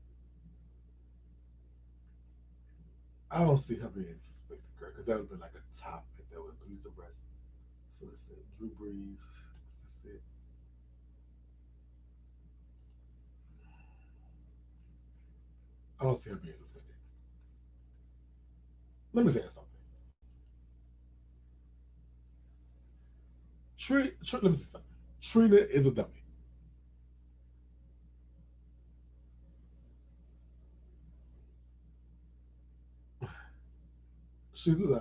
I don't see her being suspected, girl, because that would have been like a top if there was police arrest. So let's see. Drew Brees. Let's see. I don't see her being suspended. Let me say something. Let me say something. Trina is a dummy. She's a dummy.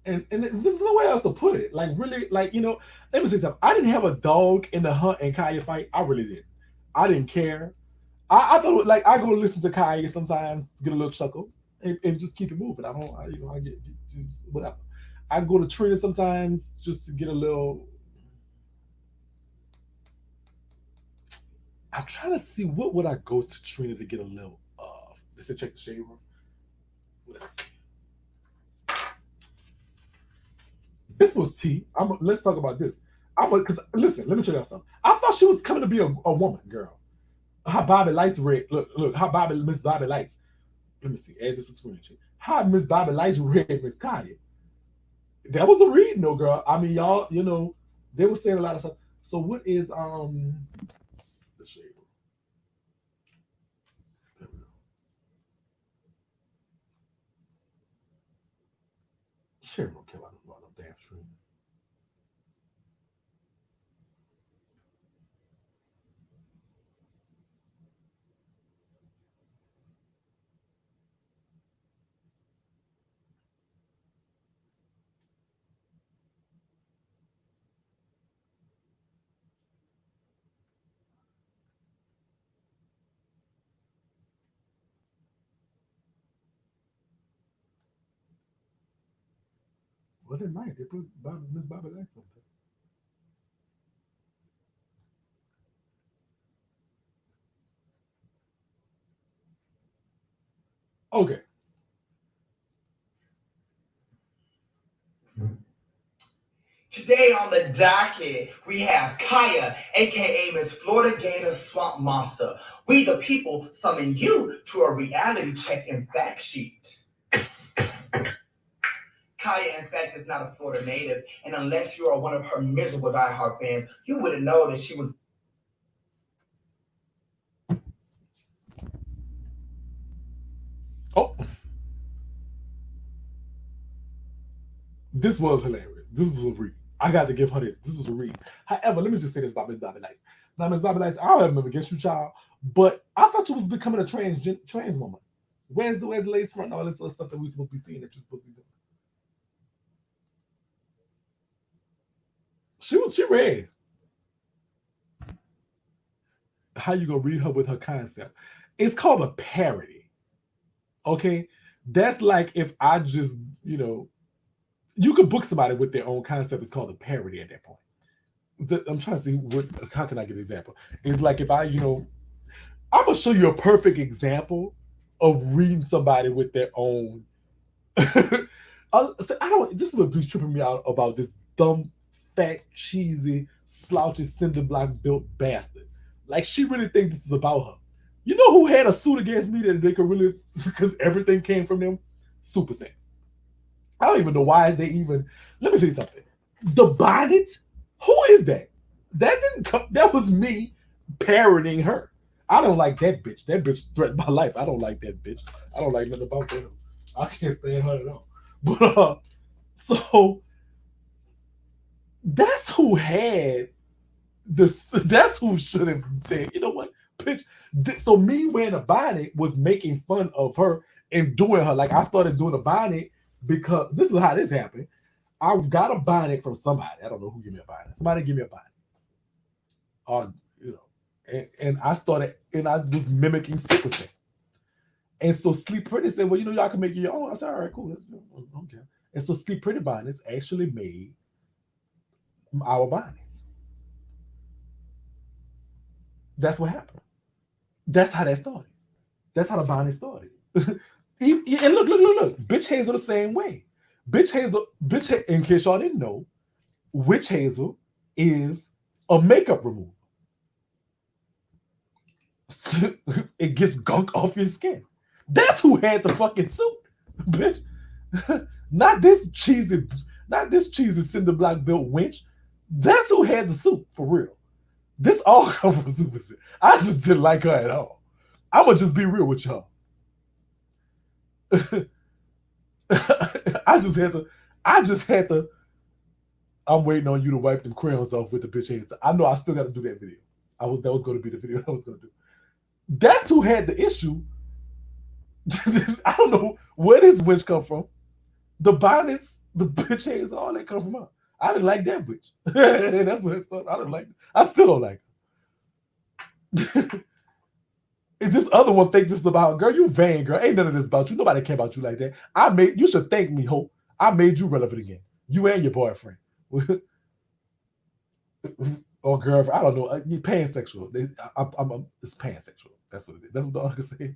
And there's no way else to put it. Like really, like let me say something. I didn't have a dog in the Hunt and Kaya fight. I really did. I didn't care. I thought like I go listen to Kaya sometimes, get a little chuckle, and just keep it moving. I don't, I get just whatever. I go to Trina sometimes just to get a little. I'm trying to see what would I go to Trina to get a little of. Let's check the shade room. Let's see. This was T. Let's talk about this. Because listen, let me tell you something. I thought she was coming to be a woman, girl. How Bobby Lights read. Look, how Miss Bobby Lights. Let me see. Add this to screen. How Miss Bobby Lights read Miss Kanye. That was a read, no girl. I mean, y'all, they were saying a lot of stuff. So what is the shade? There we go. Sure, don't care about no damn stream. Well, they might. They put Miss Bobby Lights up there. Okay.
Today on the docket, we have Kaya, aka Miss Florida Gator Swamp Monster. We the people summon you to a reality check and fact sheet. Kaya, in fact, is not a Florida native, and unless you are one of her miserable diehard fans, you wouldn't know that she was.
Oh, this was hilarious. This was a read. I got to give her this. This was a read. However, let me just say this about Miss Bobby Lights. Now, Miss Bobby Lights, I don't have nothing against you, child, but I thought you was becoming a trans woman. Where's the lace front and all this other stuff that we supposed to be seeing that you're supposed to be doing? She read. How you gonna read her with her concept? It's called a parody. Okay, that's like if I just you could book somebody with their own concept. It's called a parody at that point. I'm trying to see how can I give an example? It's like if I'm gonna show you a perfect example of reading somebody with their own. I don't. This is what be tripping me out about this dumb, fat, cheesy, slouchy, cinder block built bastard. Like she really thinks this is about her. You know who had a suit against me that they could really because everything came from them? Super Sam. I don't even know why they even. Let me say something. The bonnet. Who is that? That didn't come. That was me parodying her. I don't like that bitch. That bitch threatened my life. I don't like that bitch. I don't like nothing about that. I can't stand her at all. But so that's who had this. That's who should have said, you know what, bitch. So me wearing a bonnet was making fun of her and doing her. Like I started doing a bonnet because this is how this happened. I got a bonnet from somebody. I don't know who gave me a bonnet. Somebody gave me a bonnet. And I started, and I was mimicking Super. And so Sleep Pretty said, well, y'all can make your own. I said, all right, cool. Okay. And so Sleep Pretty Bonnets actually made our bonnets. That's what happened. That's how that started. That's how the bonnet started. And look. Bitch Hazel the same way. Bitch Hazel, in case y'all didn't know, Witch Hazel is a makeup remover. It gets gunk off your skin. That's who had the fucking suit, bitch. not this cheesy cinder block built wench. That's who had the suit for real. This all comes from Super. I just didn't like her at all. I'ma just be real with y'all. I just had to. I'm waiting on you to wipe them crayons off with the bitch hands. I know I still got to do that video. That was going to be the video I was going to do. That's who had the issue. I don't know where this witch come from. The bonnets, the bitch hands, all that come from her. I didn't like that bitch. That's what it started. I didn't like it. I still don't like it. Is this other one think this is about? Girl, you vain, girl. Ain't none of this about you. Nobody care about you like that. You should thank me, Hope. I made you relevant again. You and your boyfriend. or girlfriend. I don't know. You pansexual. It's pansexual. That's what it is. That's what the article say.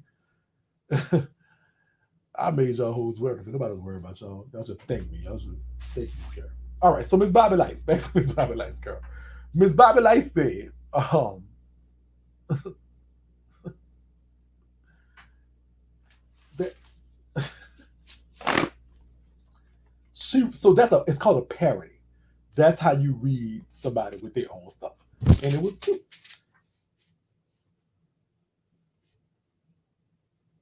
I made y'all hoes worry. Nobody was worried about y'all. Y'all should thank me. Y'all should thank me, girl. All right. So Miss Bobby Lights. Back to Miss Bobby Lights, girl. Miss Bobby Lights said, that it's called a parody. That's how you read somebody with their own stuff. And it was cute.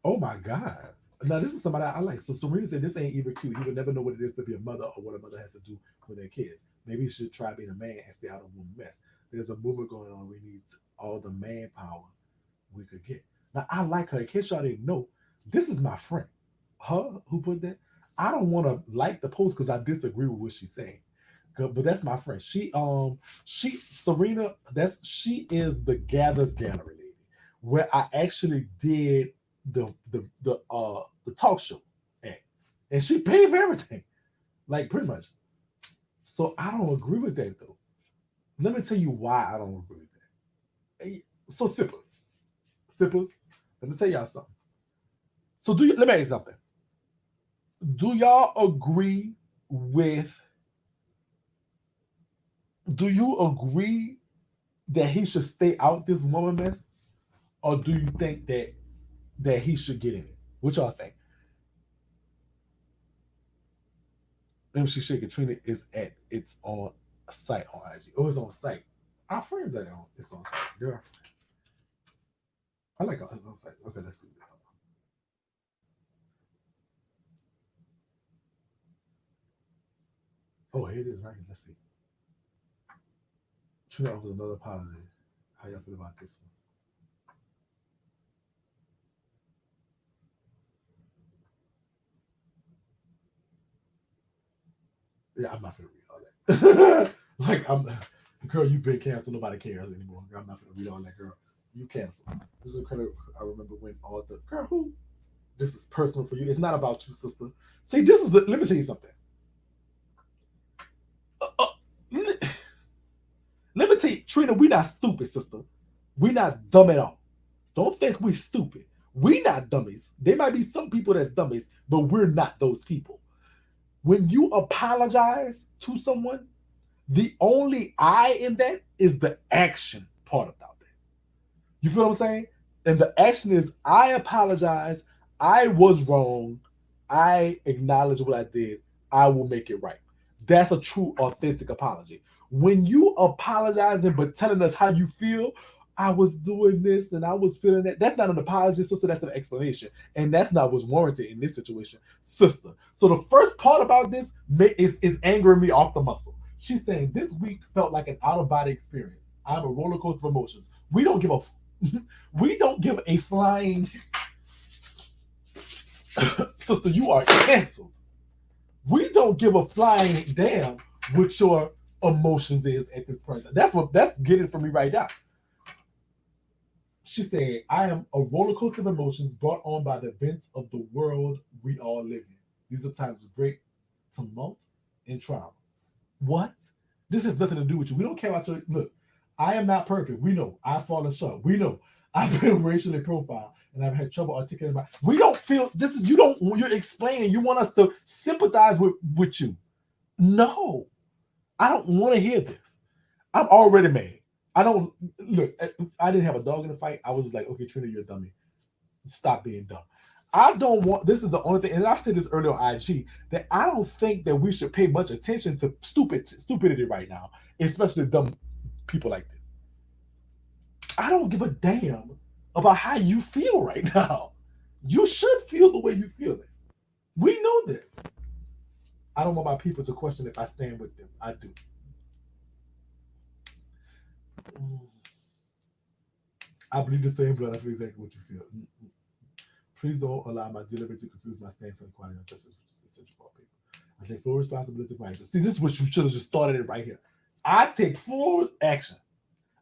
Oh my God. Now this is somebody I like. So Serena said this ain't even cute. He would never know what it is to be a mother or what a mother has to do with their kids. Maybe you should try being a man and stay out of woman mess. There's a movement going on. We need all the manpower we could get. Now I like her. In case y'all didn't know, this is my friend. Her who put that. I don't want to like the post because I disagree with what she's saying. But that's my friend. She Serena. She is the Gathers Gallery lady, where I actually did the talk show act, and she paid for everything, like pretty much. So I don't agree with that though. Let me tell you why I don't agree with that. So sippers. Let me tell y'all something. So let me ask you something. Do y'all agree with? Do you agree that he should stay out this woman mess, or do you think that he should get in it? What y'all think? MC Shakie Trina is at its on site on IG. Oh, it's on site. Our friends at it on it's on site. Girl. I like it. It's on site. Okay, let's see. Oh, here it is right here. Let's see. Trina offers another apology. How y'all feel about this one? Yeah, I'm not gonna read all that. Like girl, you've been canceled. Nobody cares anymore. Girl, I'm not gonna read all that, girl. You canceled. This is kind of I remember when all the girl who this is personal for you. It's not about you, sister. See, let me tell you something. Uh, uh, let me tell you, Trina, we not stupid, sister. We not dumb at all. Don't think we stupid. We not dummies. There might be some people that's dummies, but we're not those people. When you apologize to someone, the only I in that is the action part about that. You feel what I'm saying? And the action is I apologize. I was wrong. I acknowledge what I did. I will make it right. That's a true, authentic apology. When you apologizing but telling us how you feel, I was doing this and I was feeling that. That's not an apology, sister. That's an explanation. And that's not what's warranted in this situation, sister. So the first part about this is angering me off the muscle. She's saying this week felt like an out of body experience. I'm a roller coaster of emotions. We don't give a we don't give a flying sister. You are canceled. We don't give a flying damn what your emotions is at this point. That's getting for me right now. She said, I am a roller coaster of emotions brought on by the events of the world we all live in. These are times of great tumult and trauma. What? This has nothing to do with you. We don't care about your look. I am not perfect. We know. I've fallen short. We know. I've been racially profiled and I've had trouble articulating my. We don't feel this is you don't. You're explaining. You want us to sympathize with you. No, I don't want to hear this. I'm already mad. I don't look. I didn't have a dog in the fight. I was just like, okay, Trina, you're a dummy. Stop being dumb. I don't want. This is the only thing, and I said this earlier on IG that I don't think that we should pay much attention to stupidity right now, especially dumb people like this. I don't give a damn about how you feel right now. You should feel the way you feel it. We know this. I don't want my people to question if I stand with them. I do. I believe the same blood. I feel exactly what you feel. Please don't allow my delivery to confuse my stance on equality and justice, which is essential for all people. I take full responsibility for my actions. See, this is what you should have just started it right here. I take full action.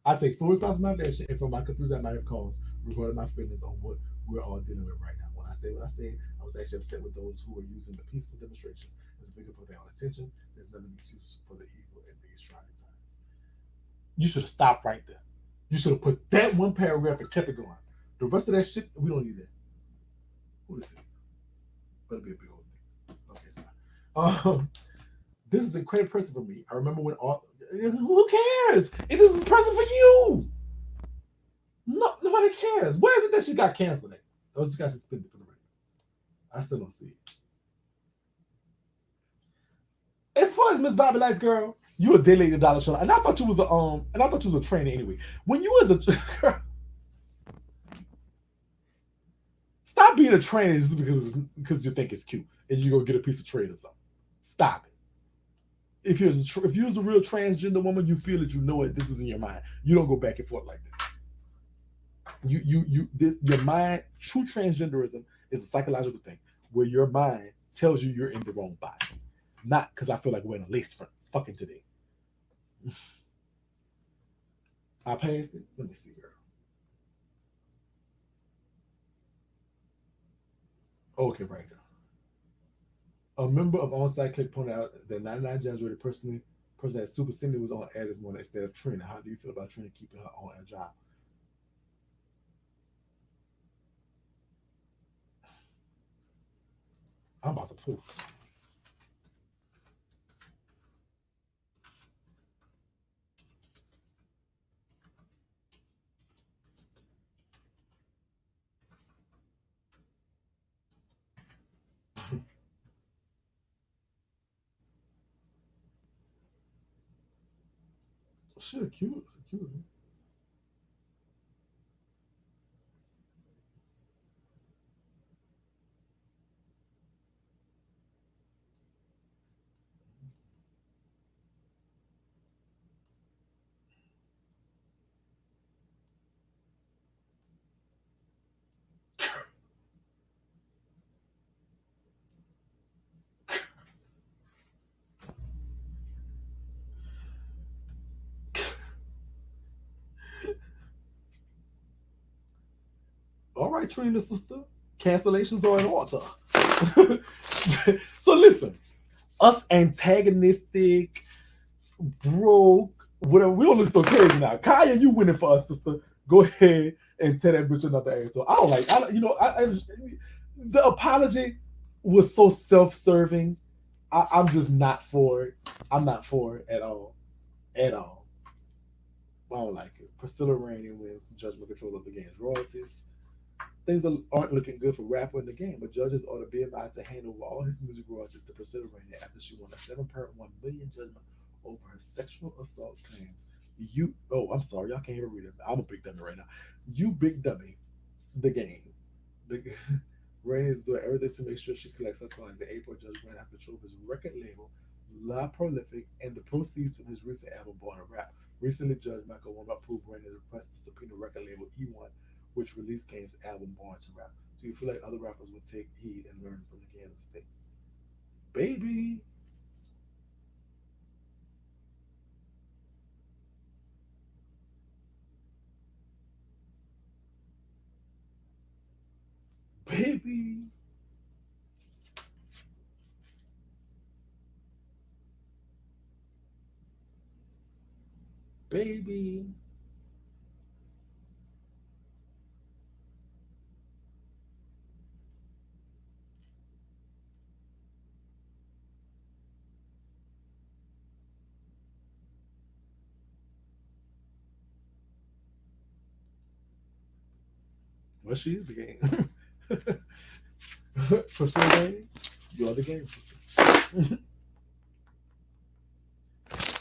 I take full responsibility and for my confusion I might have caused regarding my feelings on what we're all dealing with right now. When I say what I said, I was actually upset with those who were using the peaceful demonstration as a bigger for their own attention. There's none of excuse for the evil in these trying times. You should have stopped right there. You should have put that one paragraph and kept it going. The rest of that shit, we don't need that. Who is it? Better be a big old thing. Okay, it's not. This is a great present for me. I remember when all. Who cares? If this is a present for you, no, nobody cares. Where is it that she got canceled at? Oh, she got suspended from the radio. I still don't see it. As far as Miss Bobby Lights, girl, you a daily dollar show, and I thought you was a trainer anyway. When you was a girl, stop being a trainer just because you think it's cute and you go get a piece of trade or something. Stop it. If you're a real transgender woman, you feel it, you know it. This is in your mind. You don't go back and forth like that. Your mind. True transgenderism is a psychological thing where your mind tells you you're in the wrong body. Not because I feel like wearing a lace front fucking today. I passed it. Let me see, girl. Okay, right now. A member of on-site click pointed out that 99 January person that Super Cindy was on air this morning instead of Trina. How do you feel about Trina keeping her on air job? I'm about to poop. Shit, cute. Cute. All right, Trina sister. Cancellations are in order. So listen, us antagonistic, broke, whatever. We don't look so crazy now. Kaya, you winning for us, sister. Go ahead and tell that bitch another asshole. I don't like. The apology was so self-serving. I'm just not for it. I'm not for it at all. At all. I don't like it. Priscilla Rainey wins judgment control of the game's royalties. Things aren't looking good for rapper in the game, but judges ought to be advised to hand over all his music royalties to Priscilla Rainey after she won a $7.1 million judgment over her sexual assault claims. I'm sorry, y'all can't even read it. I'm a big dummy right now. You big dummy, the game. The, Rainey is doing everything to make sure she collects her coins. The April judge ran out control of his record label, La Prolific, and the proceeds from his recent album, Born to Rap. Recently, Judge Michael Warren approved Rainey's request to subpoena record label E1, which released Game's album Born to Rap. Do you feel like other rappers would take heed and learn from the Game's mistake? Baby, baby, baby. Well, she is the game. For sure, baby, you are the game.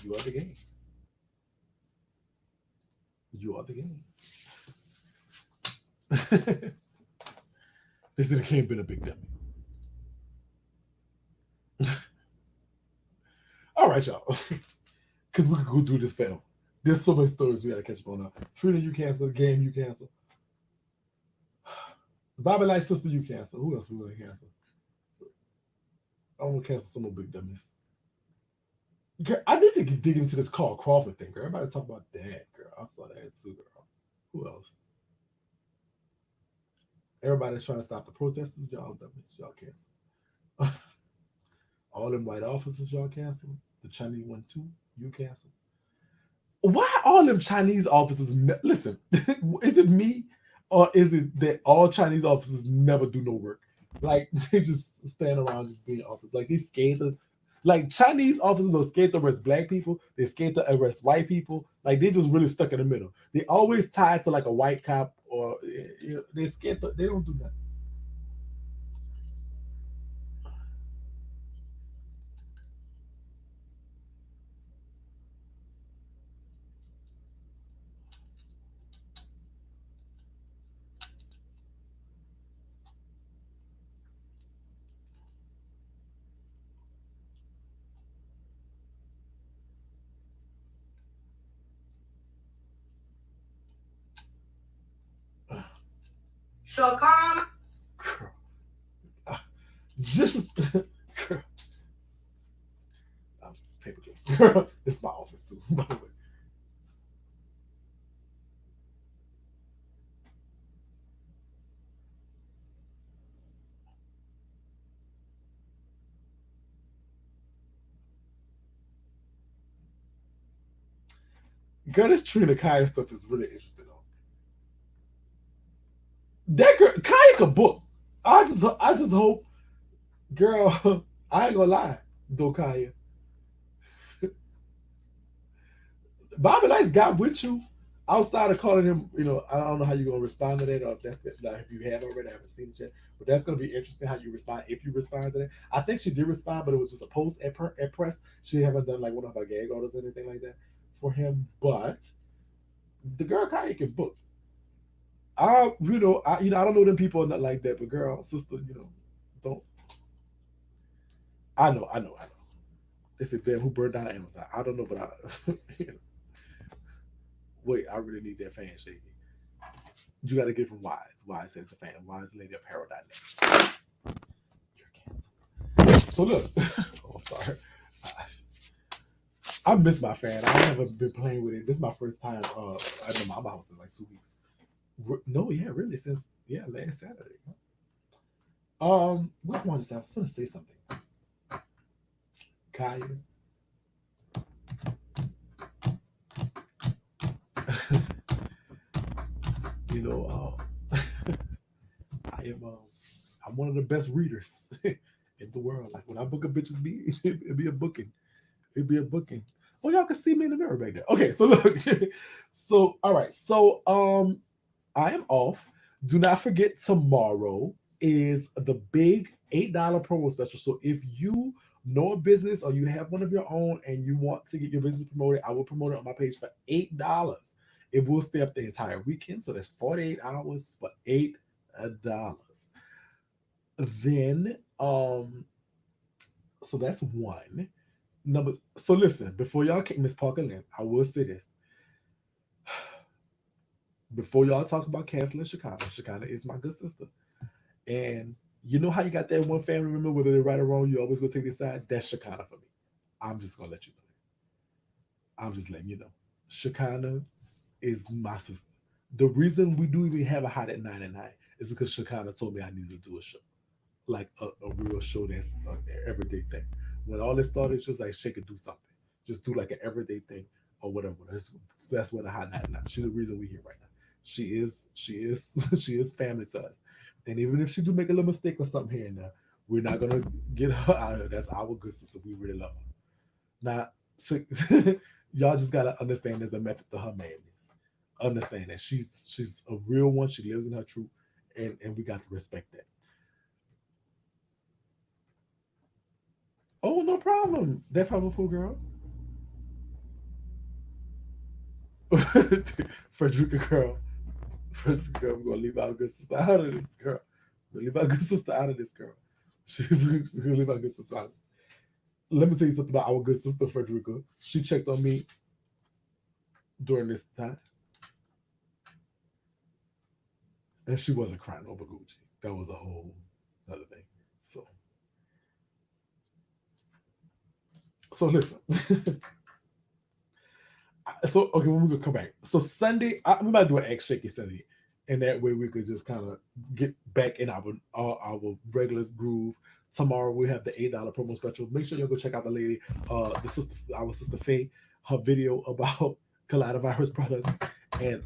You are the game. You are the game. This is the game been a big dummy. All right, y'all. Because we could go through this film. There's so many stories we gotta catch up on now. Trina, you cancel. The game, you cancel. Bobby Light's sister, you cancel. Who else we gonna cancel? I'm gonna cancel some more big dummies. I need to dig into this Carl Crawford thing, girl. Everybody talk about that, girl. I saw that too, girl. Who else? Everybody's trying to stop the protesters. Y'all dummies. Y'all cancel. All them white officers, y'all cancel. The Chinese one too, you cancel. Why all them Chinese officers? Listen, is it me or is it that all Chinese officers never do no work? Like they just stand around just being officers. Like they scared to, like Chinese officers are scared to arrest black people. They're scared to arrest white people. Like they just really stuck in the middle. They always tied to like a white cop or they're scared. They don't do that.
Shakan.
Girl, this is girl. Paper clips. Girl, this is my office too. By the way. Girl, this Trina Kaya stuff is really interesting. Though. That girl, Kaya could book. I just hope, girl. I ain't gonna lie, though, Kaya. Bobby Lights got with you outside of calling him. I don't know how you're gonna respond to that, or if if you have already, I haven't seen it yet. But that's gonna be interesting how you respond if you respond to that. I think she did respond, but it was just a post at press. She haven't done like one of her gag orders or anything like that for him. But the girl Kaya can book. I don't know them people or nothing like that, but girl, sister, don't. I know. They said, "Damn, who burned down Amazon?" I don't know, but you know, wait, I really need that fan shaky. You got to get from Wise. Wise says the fan. Wise lady of paradise. You're canceled. So look, oh, I'm sorry. I miss my fan. I haven't been playing with it. This is my first time at the mama house in like 2 weeks. No, yeah, really, since last Saturday. What one is that? I was gonna say something. Kaya. you know, I am I'm one of the best readers in the world. Like when I book a bitch's beat, it'd be a booking. It'd be a booking. Oh, y'all can see me in the mirror back there. Okay, so look. So all right. So I am off. Do not forget tomorrow is the big $8 promo special. So if you know a business or you have one of your own and you want to get your business promoted, I will promote it on my page for $8. It will stay up the entire weekend. So that's 48 hours for $8. Then so that's one. Number so listen, before y'all kick Miss Parker Lynn, I will say this. Before y'all talk about canceling Shekinah is my good sister. And you know how you got that one family member, whether they're right or wrong, you always gonna take their side? That's Shekinah for me. I'm just gonna let you know. I'm just letting you know. Shekinah is my sister. The reason we do even have a hot at 9 at 9 is because Shekinah told me I needed to do a show. Like a real show that's an everyday thing. When all this started, she was like, "Shake it, do something. Just do like an everyday thing or whatever." That's what the hot 9 at 9. She's the reason we're here right now. She is, she is family to us. And even if she do make a little mistake or something here and there, we're not gonna get her out of her. That's our good sister. We really love her. Now, so, y'all just gotta understand there's a method to her madness. Understand that she's a real one. She lives in her truth, and we got to respect that. Oh, no problem. That powerful girl. Frederica girl. Frederica girl, we're gonna leave our good sister out of this girl. We're gonna leave our good sister out of this girl. She's gonna leave our good sister out. Let me tell you something about our good sister Frederica. She checked on me during this time, and she wasn't crying over Gucci. That was a whole other thing. So, so listen. So okay, when we gonna come back. So Sunday, we might do an X Shaky Sunday, and that way we could just kind of get back in our regular groove. Tomorrow we have the $8 promo special. Make sure you go check out the lady, our sister Faye, her video about coronavirus products, and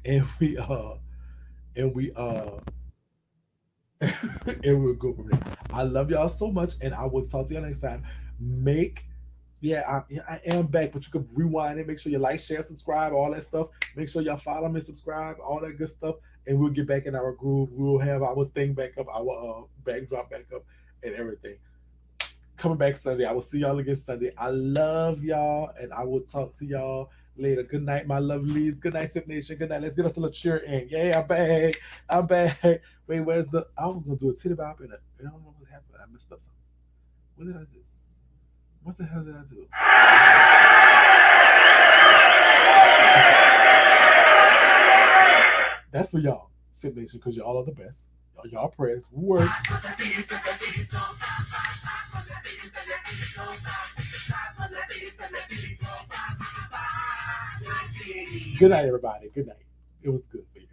and we and we and we'll go from there. I love y'all so much, and I will talk to y'all next time. Make yeah, I am back, but you can rewind it. Make sure you like, share, subscribe, all that stuff. Make sure y'all follow me, subscribe, all that good stuff, and we'll get back in our groove. We'll have our thing back up, our backdrop back up, and everything. Coming back Sunday. I will see y'all again Sunday. I love y'all, and I will talk to y'all later. Good night, my lovelies. Good night, Sip Nation. Good night. Let's get us a little cheer in. Yeah, I'm back. I'm back. Wait, where's the? I was gonna do a titty bop and I don't know what happened. I messed up something. What did I do? What the hell did I do? That's for y'all, Sip Nation, because y'all are the best. Y'all prayers work. Good night, everybody. Good night. It was good for you.